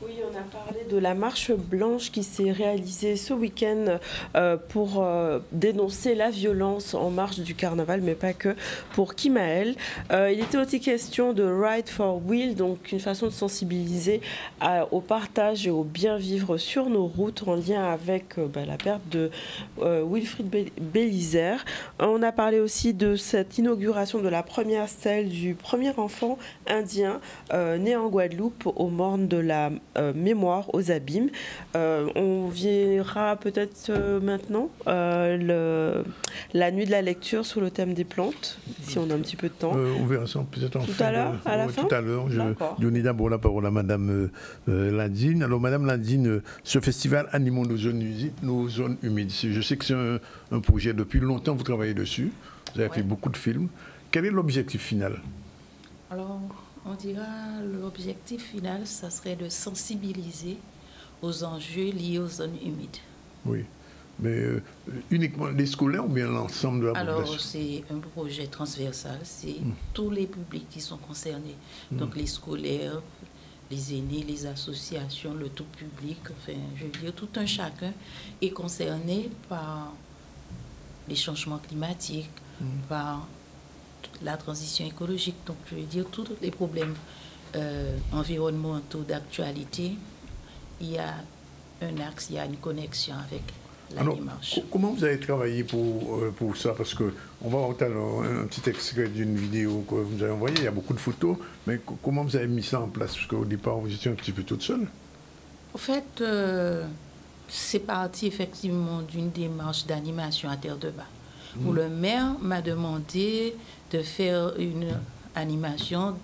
Oui, on a parlé de la marche blanche qui s'est réalisée ce week-end pour dénoncer la violence en marge du carnaval, mais pas que, pour Kimaël. Il était aussi question de Ride for Wheel, donc une façon de sensibiliser au partage et au bien vivre sur nos routes en lien avec la perte de Wilfrid Bélisaire. On a parlé aussi de cette inauguration de la première stèle du premier enfant indien né en Guadeloupe aux mornes de la mémoire aux abîmes. On verra peut-être maintenant la nuit de la lecture sur le thème des plantes, si on a un petit peu de temps. On verra ça peut-être tout à l'heure, à la fin. Tout à l'heure. Je donne d'abord la parole à Madame Ladine. Alors Madame Ladine, ce festival Animons nos zones humides. Je sais que c'est un projet depuis longtemps, vous travaillez dessus. Vous avez fait beaucoup de films. Quel est l'objectif final? Alors, on dira l'objectif final, ça serait de sensibiliser aux enjeux liés aux zones humides. Oui, mais uniquement les scolaires ou bien l'ensemble de la population? Alors, c'est un projet transversal, c'est tous les publics qui sont concernés. Donc, les scolaires, les aînés, les associations, le tout public, enfin, je veux dire, tout un chacun est concerné par les changements climatiques, par la transition écologique, donc je veux dire tous les problèmes environnementaux d'actualité. Il y a un axe, il y a une connexion avec démarche. Comment vous avez travaillé pour ça? Parce qu'on va entendre un petit extrait d'une vidéo que vous avez envoyée, il y a beaucoup de photos, mais comment vous avez mis ça en place? Parce qu'au départ, vous étiez un petit peu toute seule. En fait, c'est parti effectivement d'une démarche d'animation à Terre de Bas, où le maire m'a demandé de faire une animation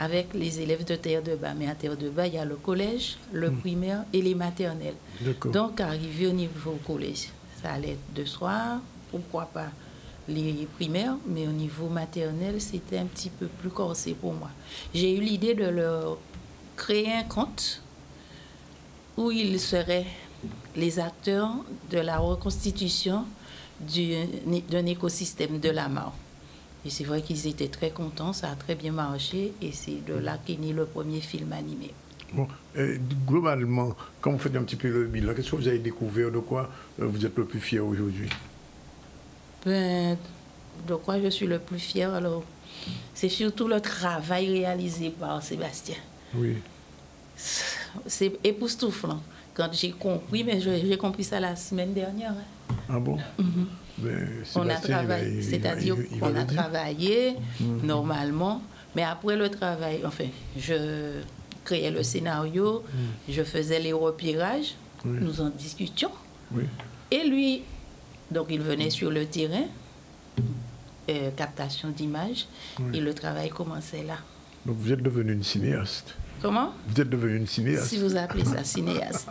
avec les élèves de Terre de Bas. Mais à Terre de Bas, il y a le collège, le primaire et les maternelles. Donc, arrivé au niveau collège, ça allait être de soir, pourquoi pas les primaires, mais au niveau maternel, c'était un petit peu plus corsé pour moi. J'ai eu l'idée de leur créer un compte où ils seraient les acteurs de la reconstitution d'un écosystème de la mare. Et c'est vrai qu'ils étaient très contents, ça a très bien marché, et c'est de là qu'est né le premier film animé. Bon, globalement, quand vous faites un petit peu le bilan, qu'est-ce que vous avez découvert, de quoi vous êtes le plus fier aujourd'hui? De quoi je suis le plus fier, alors, c'est surtout le travail réalisé par Sébastien. Oui. C'est époustouflant. Quand j'ai compris, mais j'ai compris ça la semaine dernière. Hein. Ah bon? On a travaillé, c'est-à-dire qu'on a travaillé normalement, mais après le travail, enfin, je créais le scénario, je faisais les repérages, nous en discutions, et lui, donc il venait sur le terrain, captation d'images, et le travail commençait là. Donc vous êtes devenue une cinéaste? Comment? Vous êtes devenue une cinéaste? Si vous appelez ça cinéaste.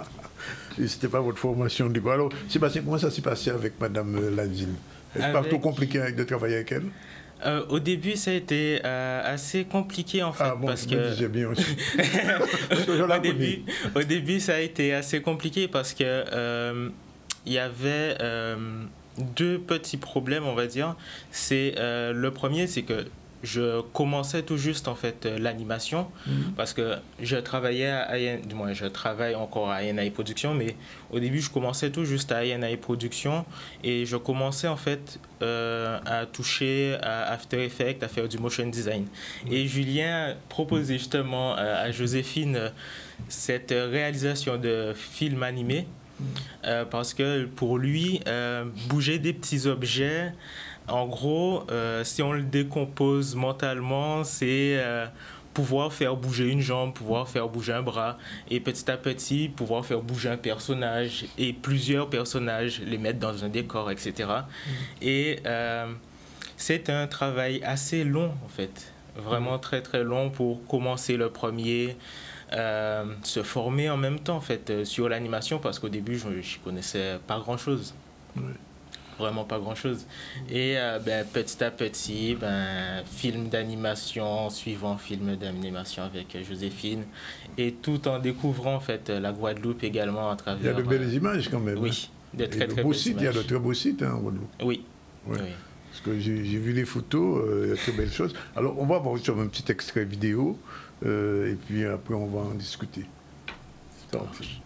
Et ce n'était pas votre formation du coup. Alors, Sébastien, comment ça s'est passé avec Madame Ladine? Est-ce pas trop compliqué de travailler avec elle? Au début, ça a été assez compliqué en fait. Ah bon, parce que disais bien aussi. au début, ça a été assez compliqué parce que il y avait deux petits problèmes, on va dire. C'est le premier, c'est que je commençais tout juste en fait l'animation parce que je travaillais je travaille encore à INI Production, mais au début je commençais tout juste à INI Production et je commençais en fait à toucher à After Effects, à faire du motion design. Et Julien proposait justement à Joséphine cette réalisation de films animés parce que pour lui bouger des petits objets, en gros, si on le décompose mentalement, c'est pouvoir faire bouger une jambe, pouvoir faire bouger un bras, et petit à petit, pouvoir faire bouger un personnage et plusieurs personnages, les mettre dans un décor, etc. Et c'est un travail assez long, en fait, vraiment très très long pour commencer le premier, se former en même temps, en fait, sur l'animation, parce qu'au début, je ne connaissais pas grand-chose. Vraiment pas grand-chose. Et petit à petit, film d'animation suivant film d'animation avec Joséphine, et tout en découvrant en fait la Guadeloupe également à travers... Il y a de belles images quand même. Oui, de très très belles images. Il y a de très beaux sites en Guadeloupe. Oui. Ouais. Oui. Parce que j'ai vu les photos, il y a de très belles choses. Alors on va voir sur un petit extrait vidéo, et puis après on va en discuter. C'est parti.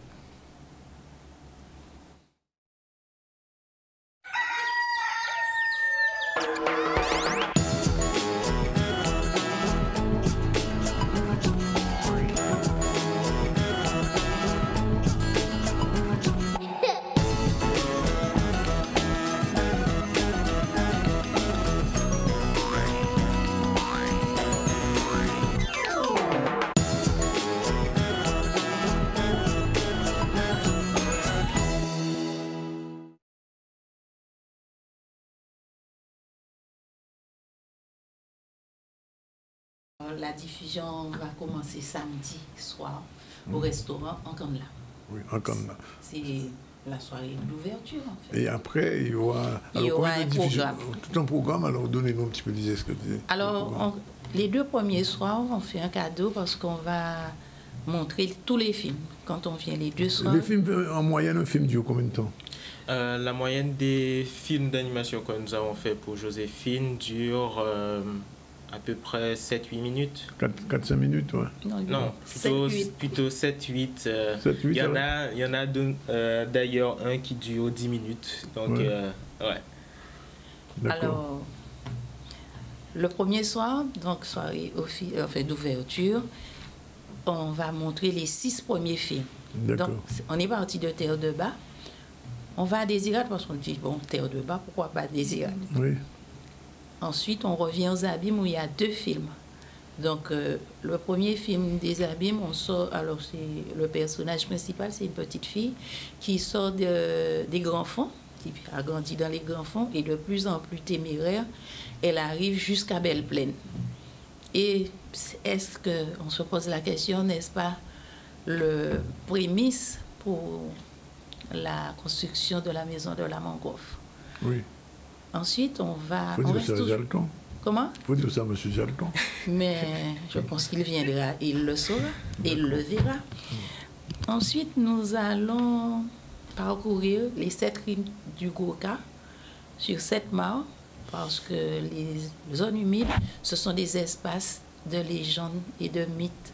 La diffusion va commencer samedi soir au restaurant en Canla. Oui, en Canla. C'est la soirée d'ouverture, en fait. Et après, il y aura un programme. Tout un programme, alors donnez-nous un petit peu l'idée ce que tu dis. Alors, les deux premiers soirs, on fait un cadeau parce qu'on va montrer tous les films. Quand on vient les deux soirs... Les films, en moyenne, un film dure combien de temps? La moyenne des films d'animation que nous avons fait pour Joséphine dure... à peu près 7-8 minutes. 4-5 minutes, ouais. Non, plutôt 7-8. Il y en a d'ailleurs un qui dure 10 minutes. Donc, Alors, le premier soir, donc soirée d'ouverture, on va montrer les 6 premiers films. Donc, on est parti de Terre de Bas. On va à Désirade parce qu'on dit, bon, terre de bas, pourquoi pas Désirade? Oui. Ensuite, on revient aux Abîmes où il y a 2 films. Donc, le premier film des Abîmes, on sort, alors c'est le personnage principal, c'est une petite fille qui sort des grands fonds, qui a grandi dans les grands fonds, et de plus en plus téméraire, elle arrive jusqu'à Belle-Plaine. Et est-ce qu'on se pose la question, n'est-ce pas, le prémisse pour la construction de la maison de la Mangrove? Oui. Ensuite, on va... Faut dire ça à Jalton. Comment? Il faut dire ça à M. Jalton. Mais je pense qu'il viendra, il le saura, il le verra. Ensuite, nous allons parcourir les 7 rives du Gouka sur 7 mares, parce que les zones humides, ce sont des espaces de légendes et de mythes.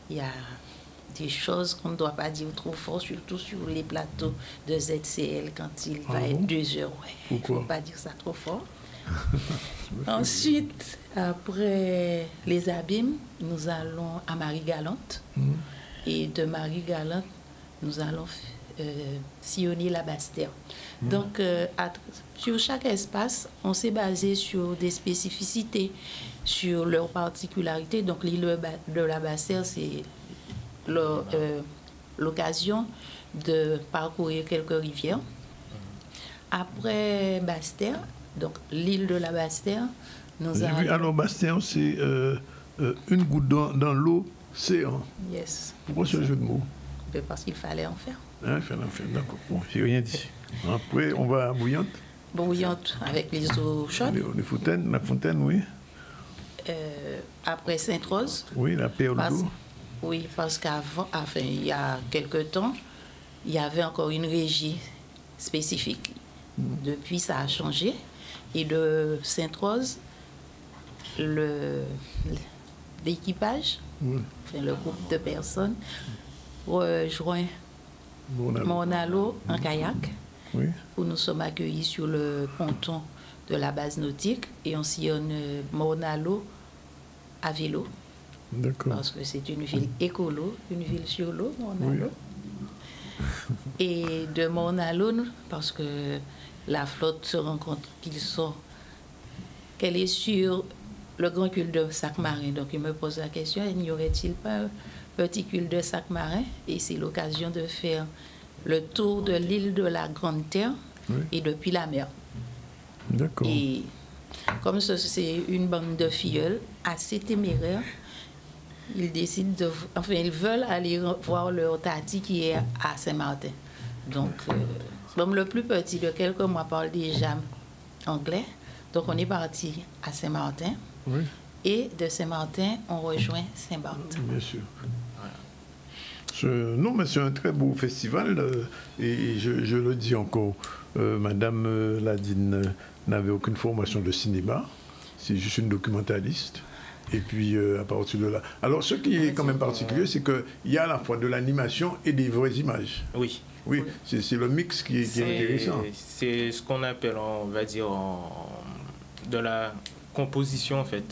Il y a des choses qu'on ne doit pas dire trop fort, surtout sur les plateaux de ZCL quand il va être 2 heures. Ouais. Il ne faut pas dire ça trop fort. Ensuite, après les Abîmes, nous allons à Marie-Galante. Et de Marie-Galante, nous allons sillonner la Basse-Terre. Donc, sur chaque espace, on s'est basé sur des spécificités, sur leurs particularités. Donc, l'île de la Basse-Terre, c'est l'occasion de parcourir quelques rivières. Après Basse-Terre, donc l'île de la Basse-Terre, nous avons... Alors Basse-Terre, c'est une goutte dans l'eau, c'est... Yes. Pourquoi ce jeu de mots? Parce qu'il fallait en faire. Il fallait en faire, d'accord. Bon, j'ai rien dit. Après, on va à Bouillante. Bouillante, avec les eaux chaudes. Les fontaines, la fontaine, oui. Après Sainte-Rose. Oui, la perle d'eau. Oui, parce qu'avant, enfin, il y a quelque temps, il y avait encore une régie spécifique. Depuis, ça a changé. Et de Sainte-Rose, l'équipage, enfin, le groupe de personnes, rejoint Morne-à-l'eau en kayak, où nous sommes accueillis sur le ponton de la base nautique et on sillonne Morne-à-l'eau à vélo. Parce que c'est une ville écolo, une ville sur l'eau, Morne-à-l'eau. Et de Morne-à-l'eau, parce que la flotte se rend compte qu'elle est sur le grand cul-de-sac marin. Donc, il me pose la question, n'y aurait-il pas un petit cul-de-sac marin? Et c'est l'occasion de faire le tour de l'île de la Grande Terre et depuis la mer. D'accord. Et comme c'est une bande de filleuls assez téméraires, ils décident ils veulent aller voir leur tati qui est à Saint-Martin. Donc, comme le plus petit de quelques mois parle déjà anglais, donc on est parti à Saint-Martin. Oui. Et de Saint-Martin, on rejoint Saint-Barth. Bien sûr. Non, mais c'est un très beau festival. Et je le dis encore, Madame Ladine n'avait aucune formation de cinéma. C'est juste une documentaliste. Et puis, à partir de là... Alors, ce qui est quand même particulier, c'est qu'il y a à la fois de l'animation et des vraies images. Oui. Oui, c'est le mix qui est intéressant. C'est ce qu'on appelle, on va dire, de la composition, en fait,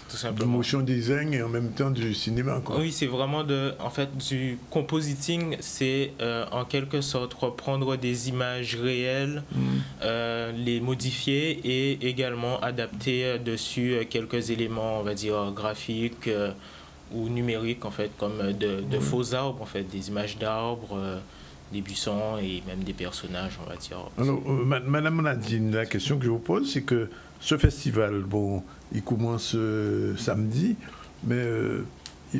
tout simplement. Du motion design et en même temps du cinéma, quoi. Oui, c'est vraiment du compositing, c'est en quelque sorte reprendre des images réelles, les modifier et également adapter dessus quelques éléments, on va dire, graphiques ou numériques, en fait, comme de faux arbres, en fait, des images d'arbres, des buissons et même des personnages, on va dire. Alors, Madame Nadine, la question que je vous pose, c'est que ce festival, bon, il commence samedi, mais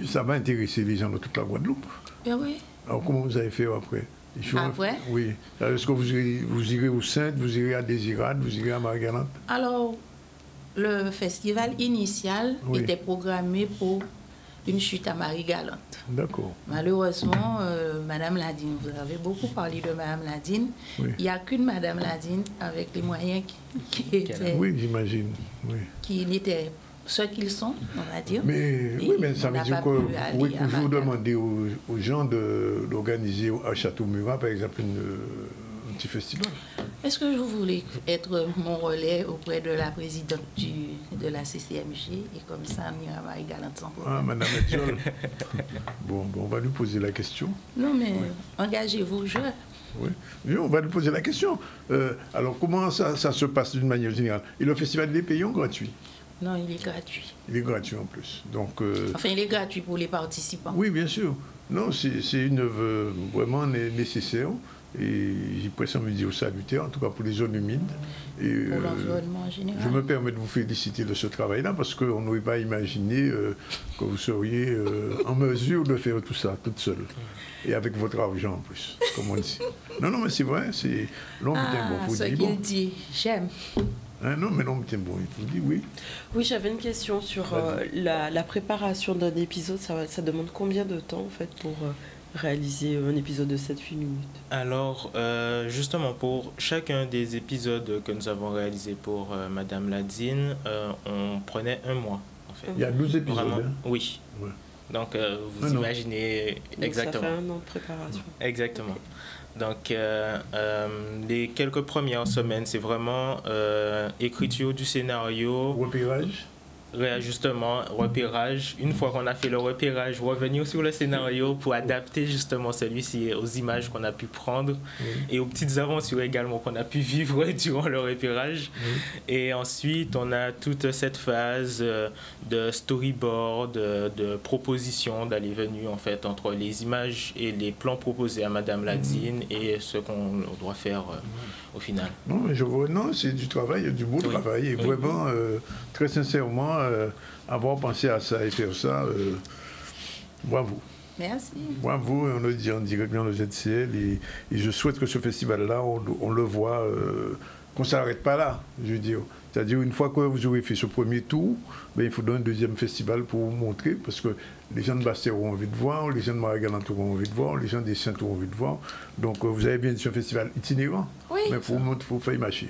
ça va intéresser les gens de toute la Guadeloupe. Bien oui. Alors, comment vous avez fait après? Après? Oui. Est-ce que vous irez au Sainte, vous irez à Désirade, vous irez à Marie-Galante? Alors, le festival initial était programmé pour une chute à Marie-Galante. D'accord. Malheureusement, Madame Ladine, vous avez beaucoup parlé de Madame Ladine. Oui. Il n'y a qu'une Madame Ladine avec les moyens qui étaient... Oui, j'imagine. Oui. Qui n'étaient ceux qu'ils sont, on va dire. Mais, oui, mais ça veut dire que vous pouvez toujours demander aux gens d'organiser à Château-Murat, par exemple, petit festival. Est-ce que vous voulez être mon relais auprès de la présidente de la CCMG et comme ça, on va également sans problème. Ah, Madame Etjol. Bon, on va lui poser la question. Non, mais engagez-vous, Oui, on va lui poser la question. Alors, comment ça se passe d'une manière générale? Et le festival, il est payant ou gratuit? Non, il est gratuit. Il est gratuit en plus. Donc, enfin, il est gratuit pour les participants. Oui, bien sûr. Non, c'est une œuvre vraiment nécessaire. Et j'ai presque envie de dire salutaire, en tout cas pour les zones humides. Et, pour l'environnement en général. Je me permets de vous féliciter de ce travail-là parce qu'on n'aurait pas imaginé que vous seriez en mesure de faire tout ça toute seule. Et avec votre argent en plus, comme on dit. Non, mais c'est vrai, c'est l'homme est un bon. Ce qu'il dit, j'aime. Hein, non, mais l'homme est un bon, il faut dire oui. Oui, j'avais une question sur la préparation d'un épisode. Ça demande combien de temps en fait pour réaliser un épisode de 7-8 minutes? Alors, justement, pour chacun des épisodes que nous avons réalisés pour Madame Ladine, on prenait 1 mois, en fait. Il y a 12 épisodes, vraiment, hein? Oui. Ouais. Donc, vous imaginez exactement. Donc, ça fait 1 an de préparation. Exactement. Donc, les quelques premières semaines, c'est vraiment écriture du scénario. Repérage. Réajustement, repérage. Une fois qu'on a fait le repérage, revenir sur le scénario pour adapter justement celui-ci aux images qu'on a pu prendre et aux petites aventures également qu'on a pu vivre durant le repérage. Et ensuite, on a toute cette phase de storyboard, de proposition, d'aller-venue en fait entre les images et les plans proposés à Madame Ladine et ce qu'on doit faire au final. Non, mais je vois, non, c'est du travail, du beau travail. Et vraiment, très sincèrement, avoir pensé à ça et faire ça, bravo. Merci. Bravo, on le dit en direct dans le ZCL. Et je souhaite que ce festival-là, on le voit, qu'on ne s'arrête pas là, je veux dire. C'est-à-dire, une fois que vous aurez fait ce premier tour, ben, il faudra un deuxième festival pour vous montrer, parce que les gens de Bastère ont envie de voir, les gens de Marie-Galante ont envie de voir, les gens des Saintes ont envie de voir. Donc, vous avez bien dit, c'est un festival itinérant, mais il faut faire marcher.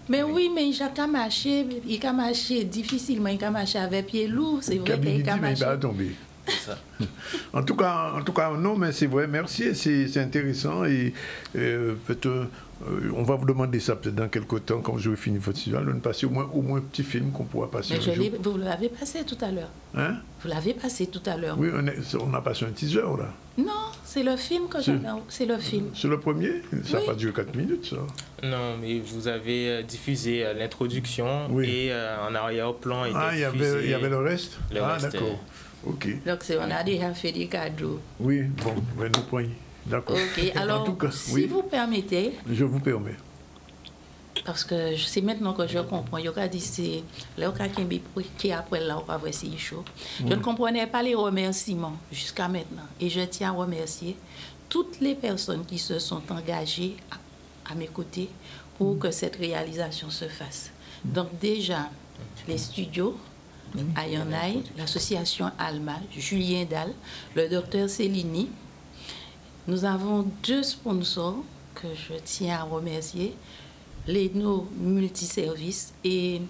Mais oui, mais il a marché, difficilement, il a marché avec pied lourd, c'est vrai qu'il a marché. En tout cas, non, mais c'est vrai, merci, c'est intéressant et peut-être on va vous demander ça peut-être dans quelques temps quand vous aurez fini votre festival, de nous passer au moins un petit film qu'on pourra passer. Mais vous l'avez passé tout à l'heure. Hein? Vous l'avez passé tout à l'heure. Oui, on a passé un teaser là. Non, c'est le film que c'est le film. C'est le premier? Ça n'a pas duré 4 minutes, ça. Non, mais vous avez diffusé l'introduction et en arrière-plan. Ah, il y avait le reste? D'accord. Ok. Donc, on a déjà fait des cadeaux. Oui, bon, nous prenons. D'accord. Ok, alors, en tout cas, si vous permettez. Je vous permets. Parce que c'est maintenant que je comprends. Il y a dit c'est là qui après là, on va voir si chaud. Je ne comprenais pas les remerciements jusqu'à maintenant. Et je tiens à remercier toutes les personnes qui se sont engagées à mes côtés pour que cette réalisation se fasse. Donc, déjà, les studios. Ayonai, l'association Alma, Julien Dalle, le docteur Célini. Nous avons 2 sponsors que je tiens à remercier, Leno Multiservices et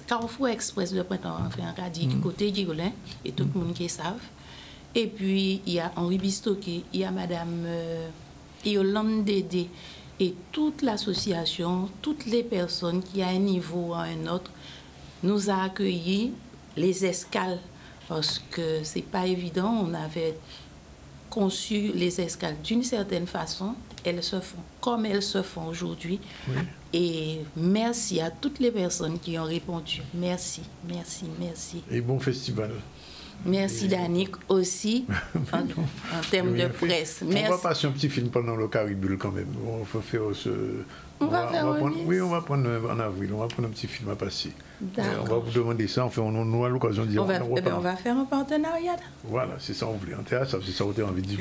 Carrefour Express de Printemps, enfin, côté Girolin, et tout le monde qui savent. Et puis, il y a Henri Bistoké, il y a Madame Yolande Dédé et toute l'association, toutes les personnes qui, à un niveau ou à un autre, nous a accueillis les escales parce que c'est pas évident. On avait conçu les escales d'une certaine façon. Elles se font comme elles se font aujourd'hui. Oui. Et merci à toutes les personnes qui ont répondu. Merci, merci, merci. Et bon festival. Merci Danick aussi en termes de presse. Merci. On va passer un petit film pendant le Caribule quand même. On va faire ce... On va prendre en avril, on va prendre un petit film à passer. On va vous demander ça, enfin, on aura l'occasion de dire. On va faire un partenariat. Voilà, c'est ça, on voulait en théâtre, c'est ça, on a envie de dire.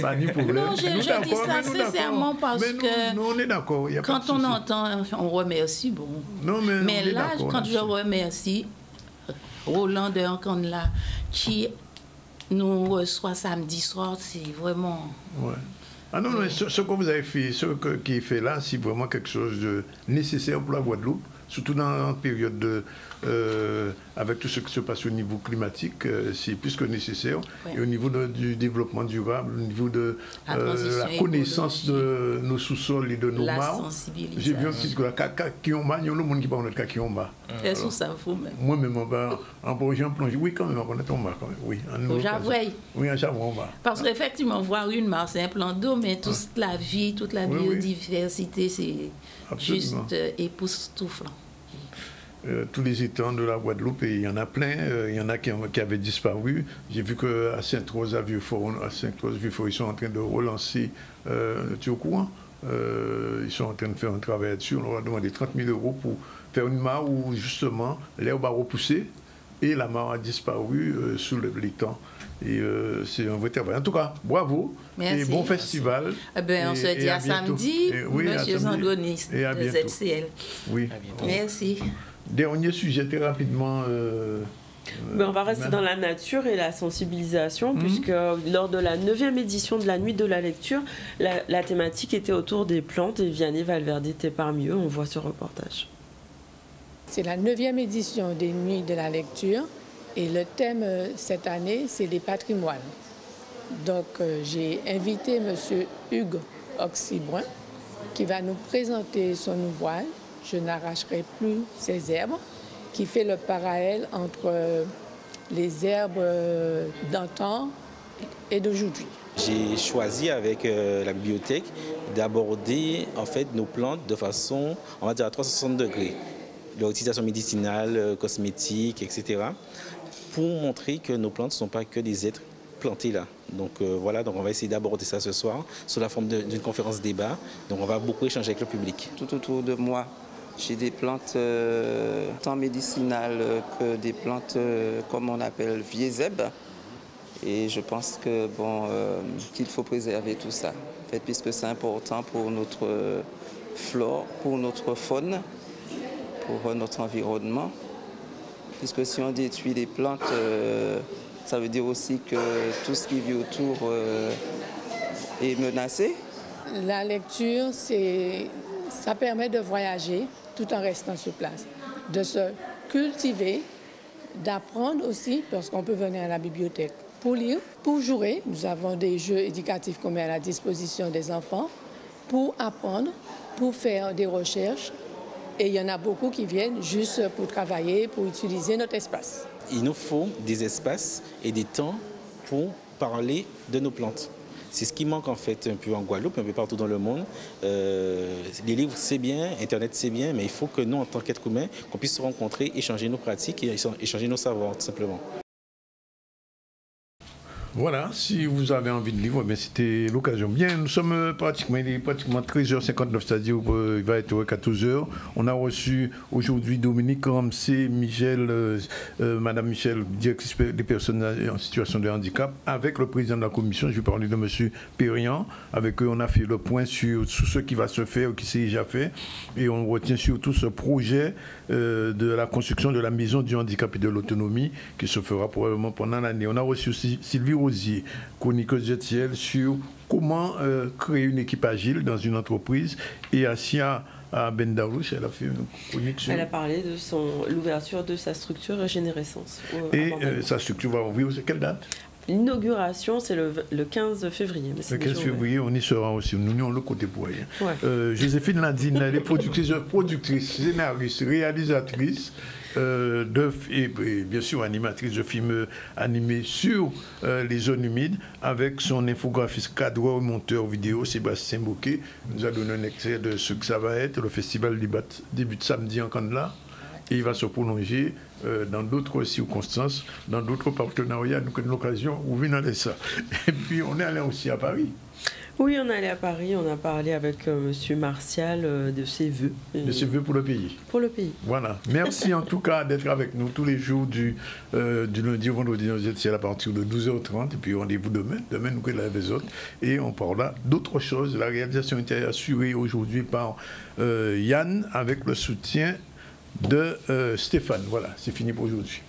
Pas ni problème. Non, je dis ça sincèrement parce que. Nous, on est d'accord. Quand on entend, on remercie, bon. Non, mais là, quand je remercie Roland de Ancanla, qui nous reçoit samedi soir, c'est vraiment. Ouais. Ah non, mais ce que vous avez fait, qui est fait là, c'est vraiment quelque chose de nécessaire pour la Guadeloupe. surtout dans une période de, avec tout ce qui se passe au niveau climatique, c'est plus que nécessaire. Et au niveau du développement durable, au niveau de la connaissance de nos sous-sols et de nos mares. J'ai vu un petit peu Kakiomba, il y a le monde qui parle de Kakiomba. Moi-même, en projet en plongée, oui, quand même, on connaît ton mare, quand même. Oui, au Javoué. Oui, en Javoué. Parce qu'effectivement, voir une mare, c'est un plan d'eau, mais toute la vie, toute la biodiversité, c'est juste époustouflant. Tous les étangs de la Guadeloupe, et il y en a plein, il y en a qui avaient disparu. J'ai vu qu'à Sainte-Rose, à Vieux-Fort, ils sont en train de relancer, tu es au courant? Ils sont en train de faire un travail là-dessus. On leur a demandé 30 000 € pour faire une mare où justement l'herbe a repoussé et la mare a disparu sous l'étang. Et c'est un vrai travail. En tout cas, bravo. Merci, et bon festival. On se dit à samedi, monsieur Zangonis de ZCL. Oui. Merci. Dernier sujet, très rapidement. On va rester dans la nature et la sensibilisation, puisque lors de la 9e édition de la Nuit de la Lecture, la thématique était autour des plantes et Vianney Valverde était parmi eux. On voit ce reportage. C'est la 9e édition des Nuits de la Lecture et le thème cette année, c'est les patrimoines. Donc j'ai invité M. Hugues Oxybrun qui va nous présenter son ouvrage « Je n'arracherai plus ces herbes » qui fait le parallèle entre les herbes d'antan et d'aujourd'hui. J'ai choisi avec la bibliothèque d'aborder en fait nos plantes de façon, on va dire à 360 degrés. Leur utilisation médicinale, cosmétique, etc. pour montrer que nos plantes ne sont pas que des êtres plantés là. Donc voilà, donc on va essayer d'aborder ça ce soir sous la forme d'une conférence débat. Donc on va beaucoup échanger avec le public. Tout autour de moi, j'ai des plantes tant médicinales que des plantes comme on appelle viezeb. Et je pense que qu'il faut préserver tout ça, en fait, puisque c'est important pour notre flore, pour notre faune, pour notre environnement. Puisque si on détruit les plantes, ça veut dire aussi que tout ce qui vit autour est menacé. La lecture, ça permet de voyager tout en restant sur place, de se cultiver, d'apprendre aussi, parce qu'on peut venir à la bibliothèque pour lire, pour jouer. Nous avons des jeux éducatifs qu'on met à la disposition des enfants pour apprendre, pour faire des recherches. Et il y en a beaucoup qui viennent juste pour travailler, pour utiliser notre espace. Il nous faut des espaces et des temps pour parler de nos plantes. C'est ce qui manque en fait un peu en Guadeloupe, un peu partout dans le monde. Les livres c'est bien, Internet c'est bien, mais il faut que nous en tant qu'êtres humains, qu'on puisse se rencontrer, échanger nos pratiques et échanger nos savoirs tout simplement. Voilà, si vous avez envie de lire, c'était l'occasion. Bien, nous sommes pratiquement 13h59, c'est-à-dire qu'il va être 14h. On a reçu aujourd'hui Dominique Ramsey, Madame Michel, directrice des personnes en situation de handicap, avec le président de la commission, je vais parler de M. Perriand. Avec eux, on a fait le point sur ce qui va se faire, qui s'est déjà fait. Et on retient surtout ce projet de la construction de la maison du handicap et de l'autonomie qui se fera probablement pendant l'année. On a reçu aussi Sylvie Rosier, chroniqueuse ZCL, sur comment créer une équipe agile dans une entreprise. Et Asia Bendarouche, elle a fait une chronique sur... Elle a parlé de l'ouverture de sa structure Régénérescence. Et sa structure va ouvrir, quelle date? L'inauguration, c'est le 15 février. Le 15 février, on y sera aussi. Nous avons le côté pour rien. Ouais. Joséphine Landine, elle est productrice, scénariste, réalisatrice, et bien sûr animatrice de films animés sur les zones humides, avec son infographiste, cadreur, monteur vidéo, Sébastien Bouquet. Il nous a donné un extrait de ce que ça va être. Le festival débute samedi en Canada. Et il va se prolonger dans d'autres circonstances, dans d'autres partenariats. Nous avons l'occasion, où venons de ça. Et puis on est allé aussi à Paris. Oui, on est allé à Paris, on a parlé avec M. Martial de ses vœux. De ses vœux pour le pays. Pour le pays. Voilà. Merci en tout cas d'être avec nous tous les jours du lundi au vendredi dans ZCL à partir de 12h30. Et puis rendez-vous demain. Demain, nous sommes les autres. Et on parlera d'autres choses. La réalisation était assurée aujourd'hui par Yann avec le soutien de Stéphane. Voilà, c'est fini pour aujourd'hui.